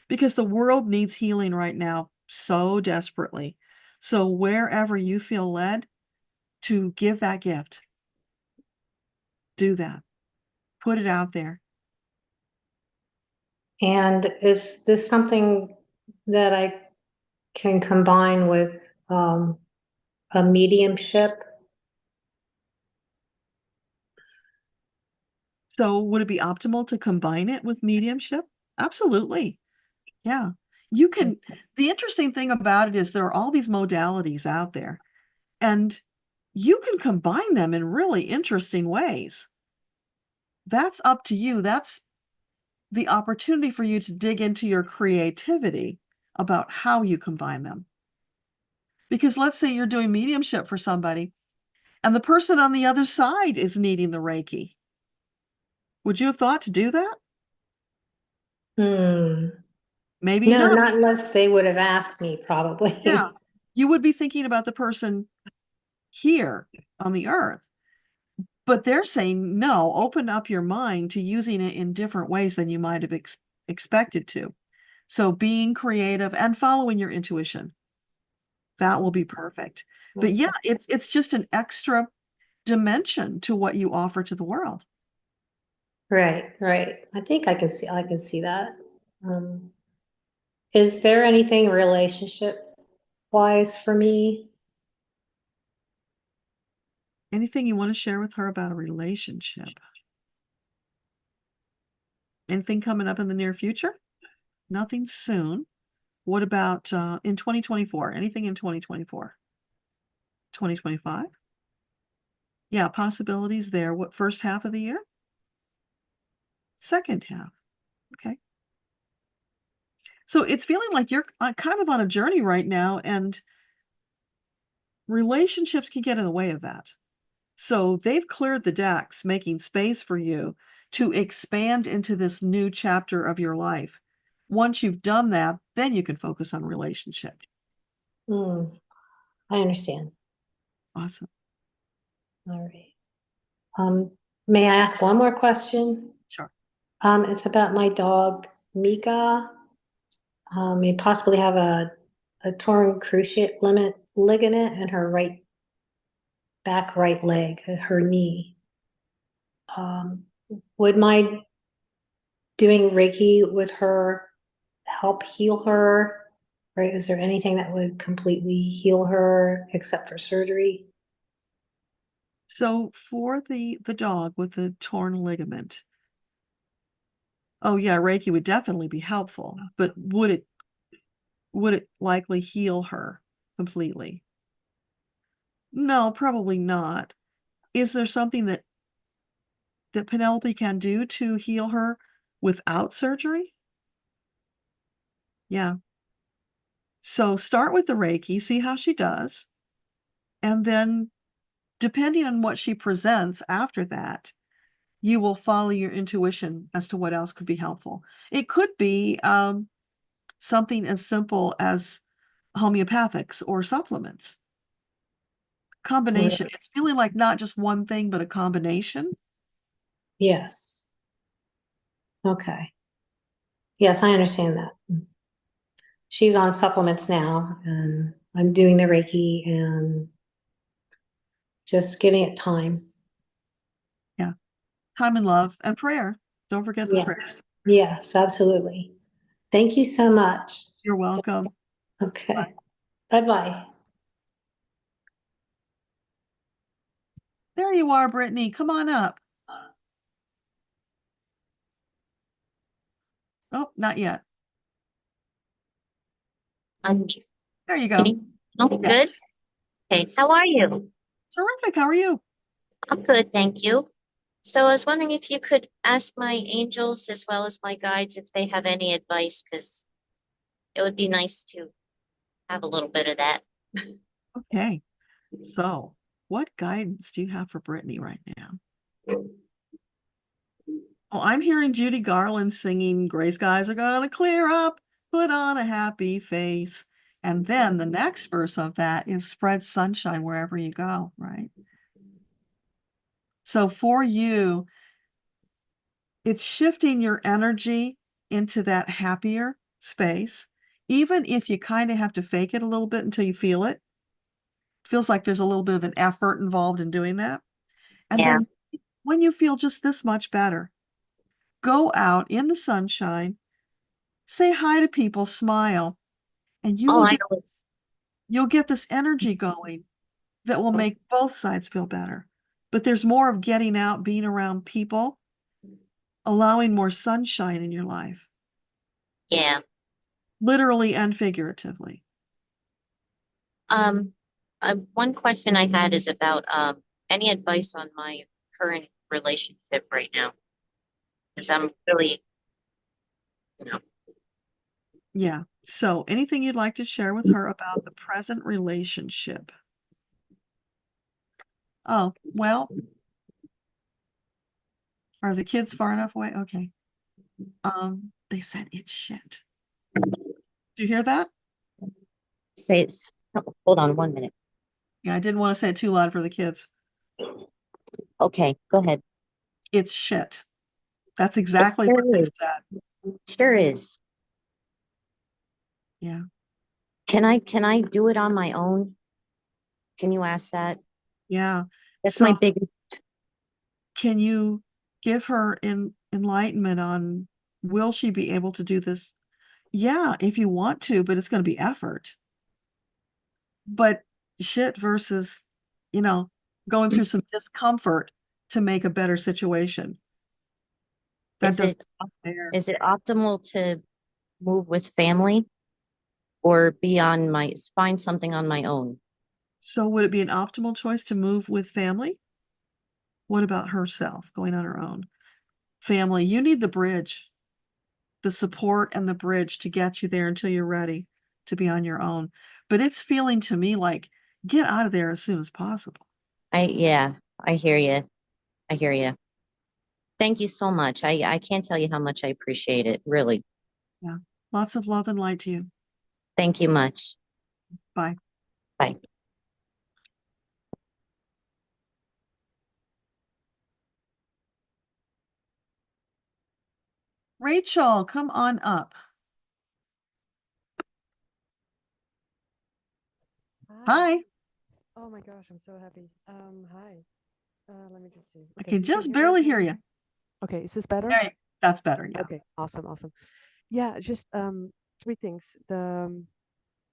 Because the world needs healing right now so desperately. So wherever you feel led to give that gift, do that. Put it out there. And is this something that I can combine with a mediumship? So would it be optimal to combine it with mediumship? Absolutely. Yeah. You can, the interesting thing about it is there are all these modalities out there, and you can combine them in really interesting ways. That's up to you. That's the opportunity for you to dig into your creativity about how you combine them. Because let's say you're doing mediumship for somebody and the person on the other side is needing the Reiki. Would you have thought to do that? Maybe No, not. not unless they would have asked me, probably. Yeah. You would be thinking about the person here on the earth. But they're saying, no, open up your mind to using it in different ways than you might have expected to. So being creative and following your intuition, that will be perfect. But yeah, it's just an extra dimension to what you offer to the world. Right. I think I can see that. Is there anything relationship wise for me? Anything you want to share with her about a relationship? Anything coming up in the near future? Nothing soon. What about in 2024? Anything in 2024? 2025? Yeah, possibilities there. What, first half of the year? Second half. Okay. So it's feeling like you're kind of on a journey right now, and relationships can get in the way of that. So they've cleared the decks, making space for you to expand into this new chapter of your life. Once you've done that, then you can focus on relationship. I understand. Awesome. All right. May I ask one more question? Sure. It's about my dog, Mika. May possibly have a torn cruciate ligament in her right leg, at her knee. Would my doing Reiki with her help heal her? Or is there anything that would completely heal her except for surgery? So for the dog with the torn ligament, oh yeah, Reiki would definitely be helpful, but would it likely heal her completely? No, probably not. Is there something that Penelope can do to heal her without surgery? Yeah. So start with the Reiki, see how she does, and then depending on what she presents after that, you will follow your intuition as to what else could be helpful. It could be something as simple as homeopathics or supplements. Combination. Right. It's feeling like not just one thing, but a combination. Yes. Okay. Yes, I understand that. She's on supplements now, and I'm doing the Reiki and just giving it time. Yeah. Time and love and prayer. Don't forget the prayer. Yes. Yes, absolutely. Thank you so much. You're welcome. Okay. Bye-bye. There you are, Brittany. Come on up. Oh, not yet. There you go. Oh, good. Yes. Okay, how are you? Terrific. How are you? I'm good, thank you. So I was wondering if you could ask my angels as well as my guides if they have any advice, because it would be nice to have a little bit of that. Okay. So, what guidance do you have for Brittany right now? Well, I'm hearing Judy Garland singing "Gray Skies Are Gonna Clear Up, Put on a Happy Face." And then the next verse of that is "Spread sunshine wherever you go," right? So for you, it's shifting your energy into that happier space, even if you kind of have to fake it a little bit until you feel it. It feels like there's a little bit of an effort involved in doing that. And Yeah. then when you feel just this much better, go out in the sunshine, say hi to people, smile, and Oh, I know. you'll get this energy going that will make both sides feel better. But there's more of getting out, being around people, allowing more sunshine in your life, Yeah. literally and figuratively. One question I had is about any advice on my current relationship right now, because I'm really, you know. Yeah. So anything you'd like to share with her about the present relationship? Oh, well, are the kids far enough away? Okay. They said it's shit. Do you hear that? Say, hold on 1 minute. Yeah, I didn't want to say it too loud for the kids. Okay, go ahead. It's shit. That's exactly what they said. Sure is. Yeah. Can I do it on my own? Can you ask that? Yeah. That's my biggest. Can you give her enlightenment on, will she be able to do this? Yeah, if you want to, but it's going to be effort. But shit versus, going through some discomfort to make a better situation. Is it optimal to move with family or find something on my own? So would it be an optimal choice to move with family? What about herself going on her own? Family, you need the bridge, the support and the bridge to get you there until you're ready to be on your own. But it's feeling to me like, get out of there as soon as possible. I hear you. I hear you. Thank you so much. I can't tell you how much I appreciate it. Really. Yeah. Lots of love and light to you. Thank you much. Bye. Bye. Rachel, come on up. Hi. Oh my gosh, I'm so happy. Hi. Let me just see. I Okay, can you can just hear me barely okay? hear you. Okay, is this better? There you- That's better, yeah. Okay, awesome, awesome. Yeah, just three things. The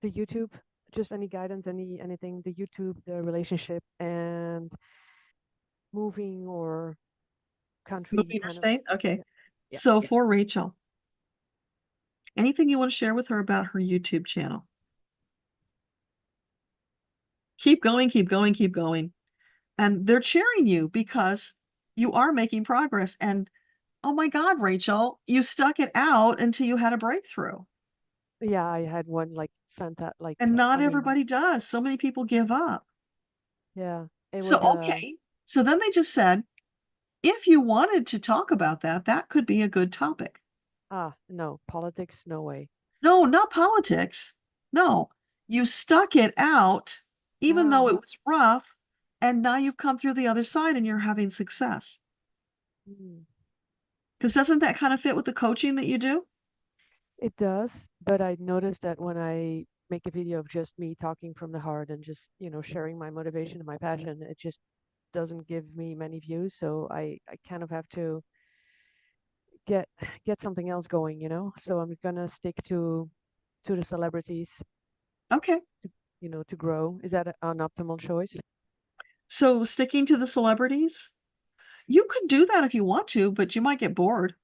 YouTube, just any guidance, anything, the YouTube, the relationship, and moving or country Moving or kind of. state? Okay. Yeah, So yeah. for Rachel, anything you want to share with her about her YouTube channel? Keep going, keep going, keep going. And they're cheering you because you are making progress. And oh my God, Rachel, you stuck it out until you had a breakthrough. Yeah, I had one like fantastic, And not I mean, everybody does. So many people give up. yeah, it So, was okay. So then they just said, if you wanted to talk about that, that could be a good topic. no, politics, no way. No, not politics. No, you stuck it out, even though it was rough. And now you've come through the other side and you're having success. Because doesn't that kind of fit with the coaching that you do? It does, but I noticed that when I make a video of just me talking from the heart and just, sharing my motivation and my passion, it just doesn't give me many views. So I kind of have to get something else going, So I'm gonna stick to the celebrities, Okay. to grow. Is that an optimal choice? So sticking to the celebrities, you could do that if you want to, but you might get bored.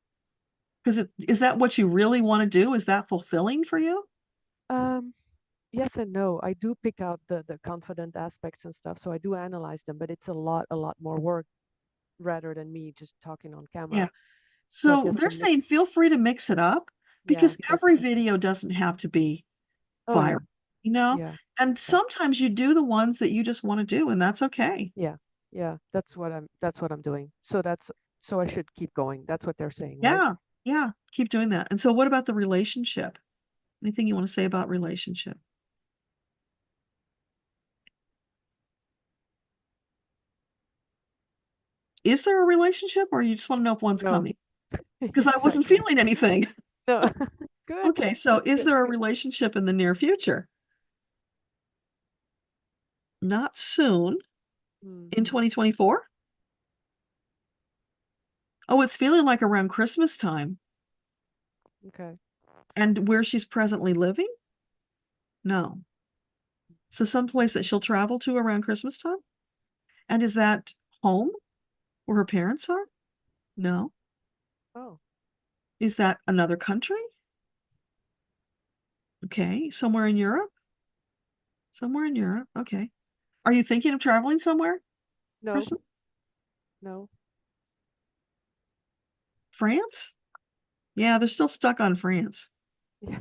Because is that what you really want to do? Is that fulfilling for you? Yes and no. I do pick out the confident aspects and stuff, so I do analyze them, but it's a lot more work rather than me just talking on camera. Yeah. So I So guess they're to saying mix, feel free to mix it up because every video doesn't have to be oh yeah, viral, you know? yeah, And sometimes you do the ones that you just want to do, and that's okay. yeah. That's what I'm doing. So I should keep going. That's what they're saying, right? Yeah. Yeah. Keep doing that. And so what about the relationship? Anything you want to say about relationship? Is there a relationship or you just want to know if one's No. coming? Because I wasn't Exactly. feeling anything. No. Good. Okay, so That's is good. there a relationship in the near future? Not soon. In 2024? Oh, it's feeling like around Christmas time. Okay. And where she's presently living? No. So someplace that she'll travel to around Christmas time? And is that home where her parents are? No. Oh. Is that another country? Okay, somewhere in Europe? Somewhere in Europe. Okay. Are you thinking of traveling somewhere? No. Person? No. France? Yeah, they're still stuck on France. Yeah.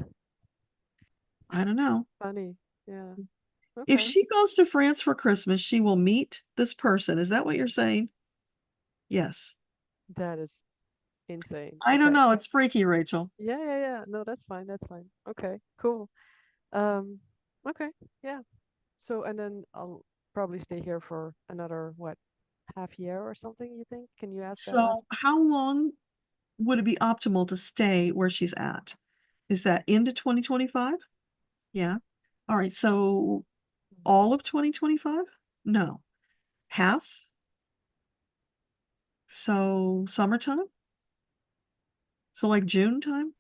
I don't know. Funny. Yeah. If Okay. she goes to France for Christmas, she will meet this person. Is that what you're saying? Yes. That is insane. I don't Okay. know. It's freaky, Rachel. Yeah. No, that's fine. That's fine. Okay, cool. Okay, yeah. So, and then I'll probably stay here for another, what, half year or something, you think? Can you ask that last? So how long would it be optimal to stay where she's at? Is that into 2025? Yeah. All right. So all of 2025? No. Half? So summertime? So like June time?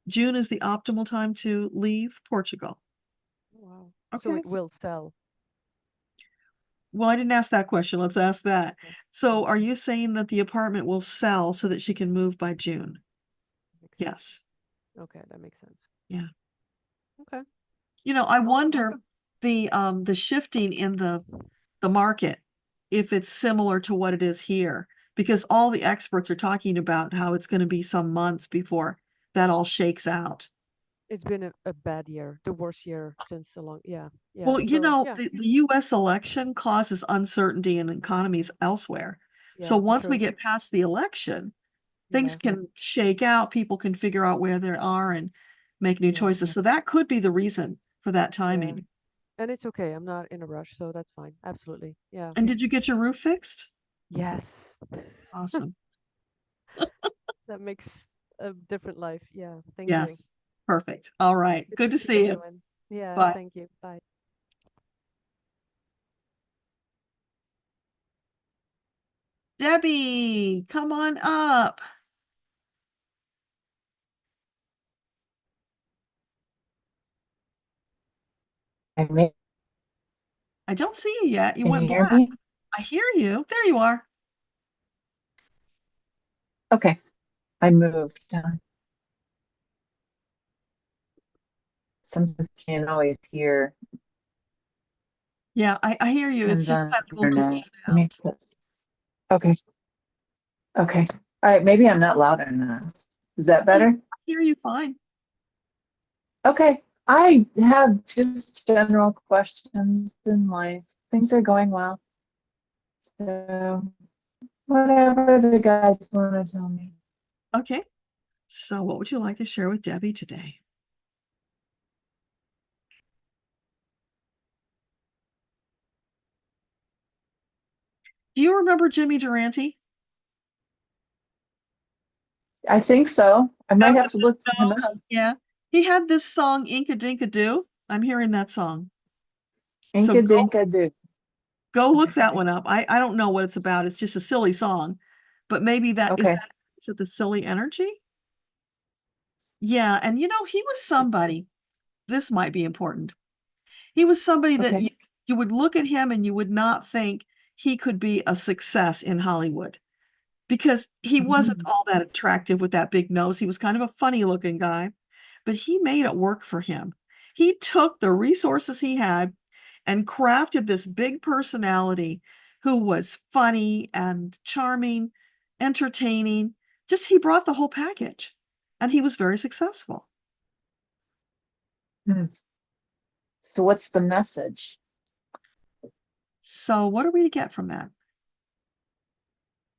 June is the optimal time to leave Portugal. Wow. So Okay. it will sell. Well, I didn't ask that question. Let's ask that. Okay. So are you saying that the apartment will sell so that she can move by June? Yes. Okay, that makes sense. Yeah. Okay. You know, I Awesome, wonder awesome. the shifting in the market, if it's similar to what it is here, because all the experts are talking about how it's going to be some months before that all shakes out. It's been a bad year, the worst year since a long, yeah. Well, you So know, yeah, the US election causes uncertainty in economies elsewhere. So once we true. get past the election, things Yeah. can shake out. People can figure out where they are and make new choices. So that could be the reason for that timing. And it's okay. I'm not in a rush, so that's fine. Absolutely. Yeah. And did you get your roof fixed? Yes. Awesome. That makes a different life. Yeah. Thank you. Yes. Perfect. All right. Good to see you. everyone. Yeah. Bye. Thank you. Bye. Debbie, come on up. I don't see you yet. You Can went you hear black. me? I hear you. There you are. Okay, I moved. Sometimes you can't always hear. Yeah, I hear you. It's Depends just on kind of a little in internet. and out. Okay. Okay. All right. Maybe I'm not loud enough. Is that better? I hear you fine. Okay. I have just general questions in life. Things are going well. So whatever the guys want to tell me. Okay. So what would you like to share with Debbie today? Do you remember Jimmy Durante? I think so. I might have to look him up. Yeah. He had this song, Inka Dinka Do. I'm hearing that song. Inka Dinka Do. Go look that one up. I don't know what it's about. It's just a silly song. But maybe is it the silly energy? Yeah. And he was somebody, this might be important. He was somebody that you would look at him and you would not think he could be a success in Hollywood because he wasn't all that attractive with that big nose. He was kind of a funny looking guy, but he made it work for him. He took the resources he had and crafted this big personality who was funny and charming, entertaining. Just he brought the whole package and he was very successful. So what's the message? So what are we to get from that?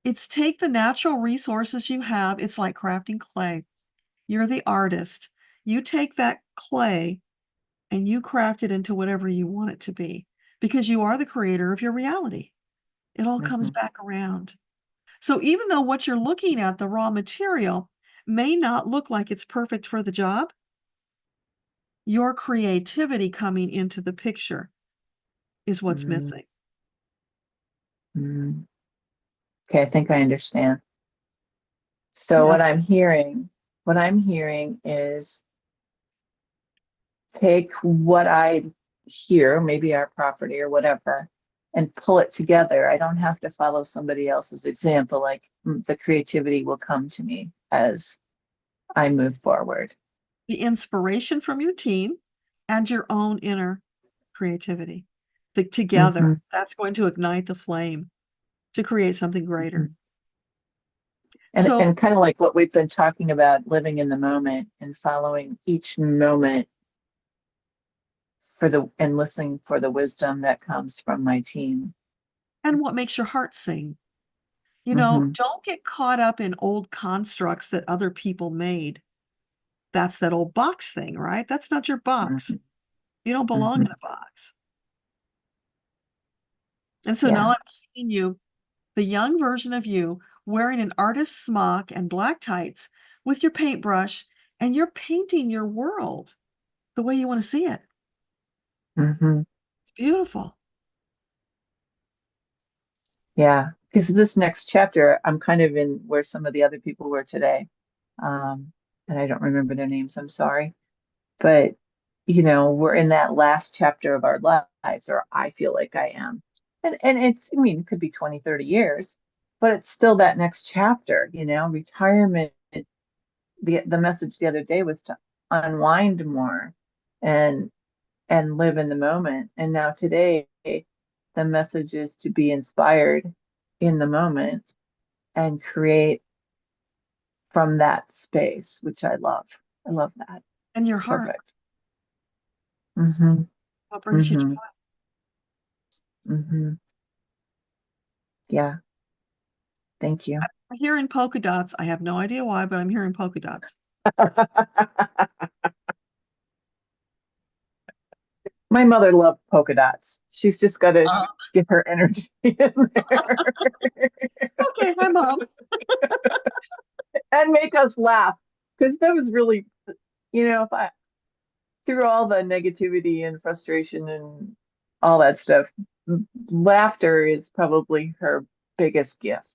It's take the natural resources you have. It's like crafting clay. You're the artist. You take that clay and you craft it into whatever you want it to be because you are the creator of your reality. It all comes back around. So even though what you're looking at, the raw material, may not look like it's perfect for the job, your creativity coming into the picture is what's missing. Okay, I think I understand. So what I'm hearing is take what I hear, maybe our property or whatever, and pull it together. I don't have to follow somebody else's example. Like the creativity will come to me as I move forward. The inspiration from your team and your own inner creativity. Together, that's going to ignite the flame to create something greater. And kind of like what we've been talking about, living in the moment and following each moment and listening for the wisdom that comes from my team. And what makes your heart sing. Don't get caught up in old constructs that other people made. That's that old box thing, right? That's not your box. You don't belong in a box. And so now I'm seeing you, the young version of you, wearing an artist's smock and black tights with your paintbrush, and you're painting your world the way you want to see it. It's beautiful. Yeah, because this next chapter, I'm kind of in where some of the other people were today. And I don't remember their names, I'm sorry. But, we're in that last chapter of our lives, or I feel like I am. And it could be 20, 30 years, but it's still that next chapter, retirement. The message the other day was to unwind more and live in the moment. And now today, the message is to be inspired in the moment and create from that space, which I love. I love that. And your heart. Perfect. What brings you joy? Yeah. Thank you. I'm hearing polka dots. I have no idea why, but I'm hearing polka dots. My mother loved polka dots. She's just got to get her energy in there. Okay, hi, Mom. And make us laugh. Because that was really, if I, through all the negativity and frustration and all that stuff, laughter is probably her biggest gift,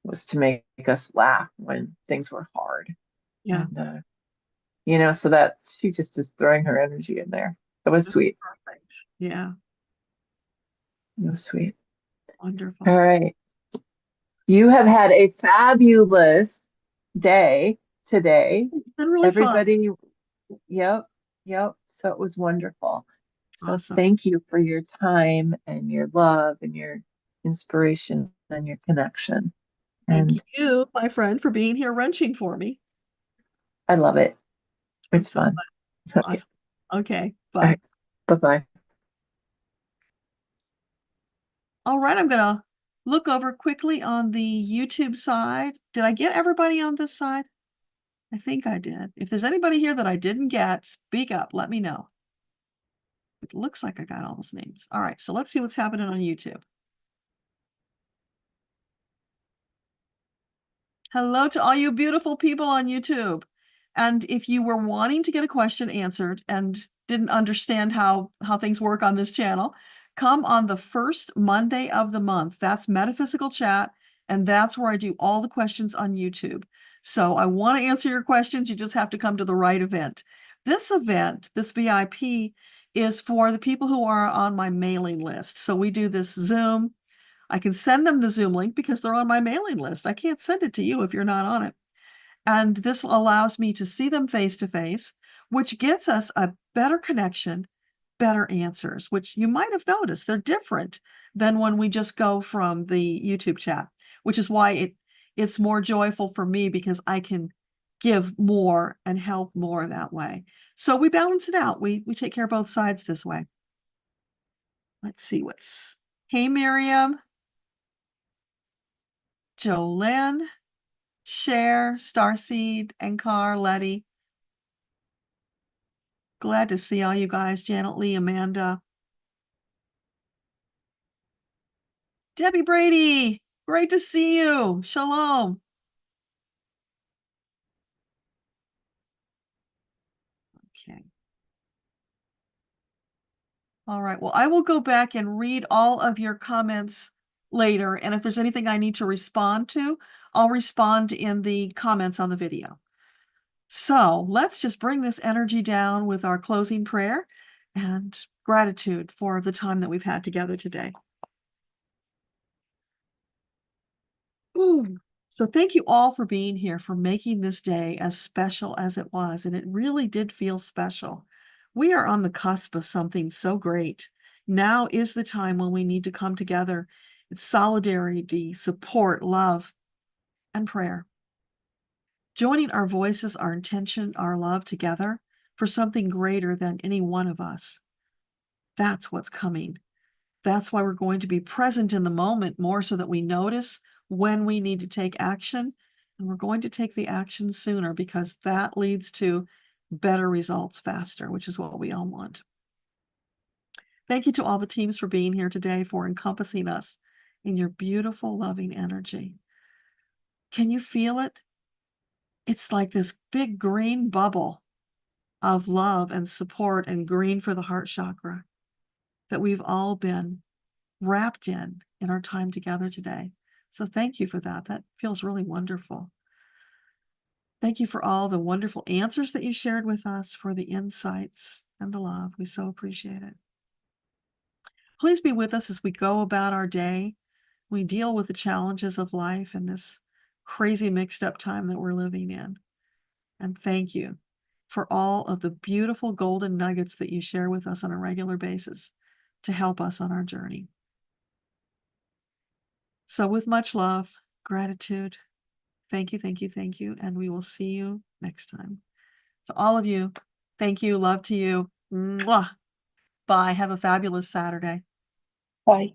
was to make us laugh when things were hard. Yeah. And, so that she just is throwing her energy in there. It was sweet. Perfect. Yeah. It was sweet. Wonderful. All right. You have had a fabulous day today. It's been really Everybody, fun. yep. So it was wonderful. So Awesome. thank you for your time and your love and your inspiration and your connection. Thank And you, my friend, for being here wrenching for me. I love it. It's fun. Okay. Awesome. Okay. All Bye. right. Bye-bye. All right. I'm going to look over quickly on the YouTube side. Did I get everybody on this side? I think I did. If there's anybody here that I didn't get, speak up. Let me know. It looks like I got all those names. All right. So let's see what's happening on YouTube. Hello to all you beautiful people on YouTube. And if you were wanting to get a question answered and didn't understand how things work on this channel, come on the first Monday of the month. That's Metaphysical Chat, and that's where I do all the questions on YouTube. So I want to answer your questions. You just have to come to the right event. This event, this VIP, is for the people who are on my mailing list. So we do this Zoom. I can send them the Zoom link because they're on my mailing list. I can't send it to you if you're not on it. And this allows me to see them face to face, which gets us a better connection, better answers, which you might have noticed they're different than when we just go from the YouTube chat, which is why it's more joyful for me, because I can give more and help more that way. So we balance it out. We take care of both sides this way. Let's see hey, Miriam. Jolene, Cher, Starseed, Enkar, Letty. Glad to see all you guys. Janet Lee, Amanda. Debbie Brady, great to see you. Shalom. Okay. All right. Well, I will go back and read all of your comments later. And if there's anything I need to respond to, I'll respond in the comments on the video. So let's just bring this energy down with our closing prayer and gratitude for the time that we've had together today. Ooh. So thank you all for being here, for making this day as special as it was. And it really did feel special. We are on the cusp of something so great. Now is the time when we need to come together. It's solidarity, support, love, and prayer. Joining our voices, our intention, our love together for something greater than any one of us. That's what's coming. That's why we're going to be present in the moment more, so that we notice when we need to take action. And we're going to take the action sooner, because that leads to better results faster, which is what we all want. Thank you to all the teams for being here today, for encompassing us in your beautiful, loving energy. Can you feel it? It's like this big green bubble of love and support and green for the heart chakra that we've all been wrapped in our time together today. So thank you for that. That feels really wonderful. Thank you for all the wonderful answers that you shared with us, for the insights and the love. We so appreciate it. Please be with us as we go about our day. We deal with the challenges of life in this crazy mixed up time that we're living in. And thank you for all of the beautiful golden nuggets that you share with us on a regular basis to help us on our journey. So with much love, gratitude, thank you, thank you, thank you. And we will see you next time. To all of you, thank you, love to you. Mwah. Bye. Have a fabulous Saturday. Bye.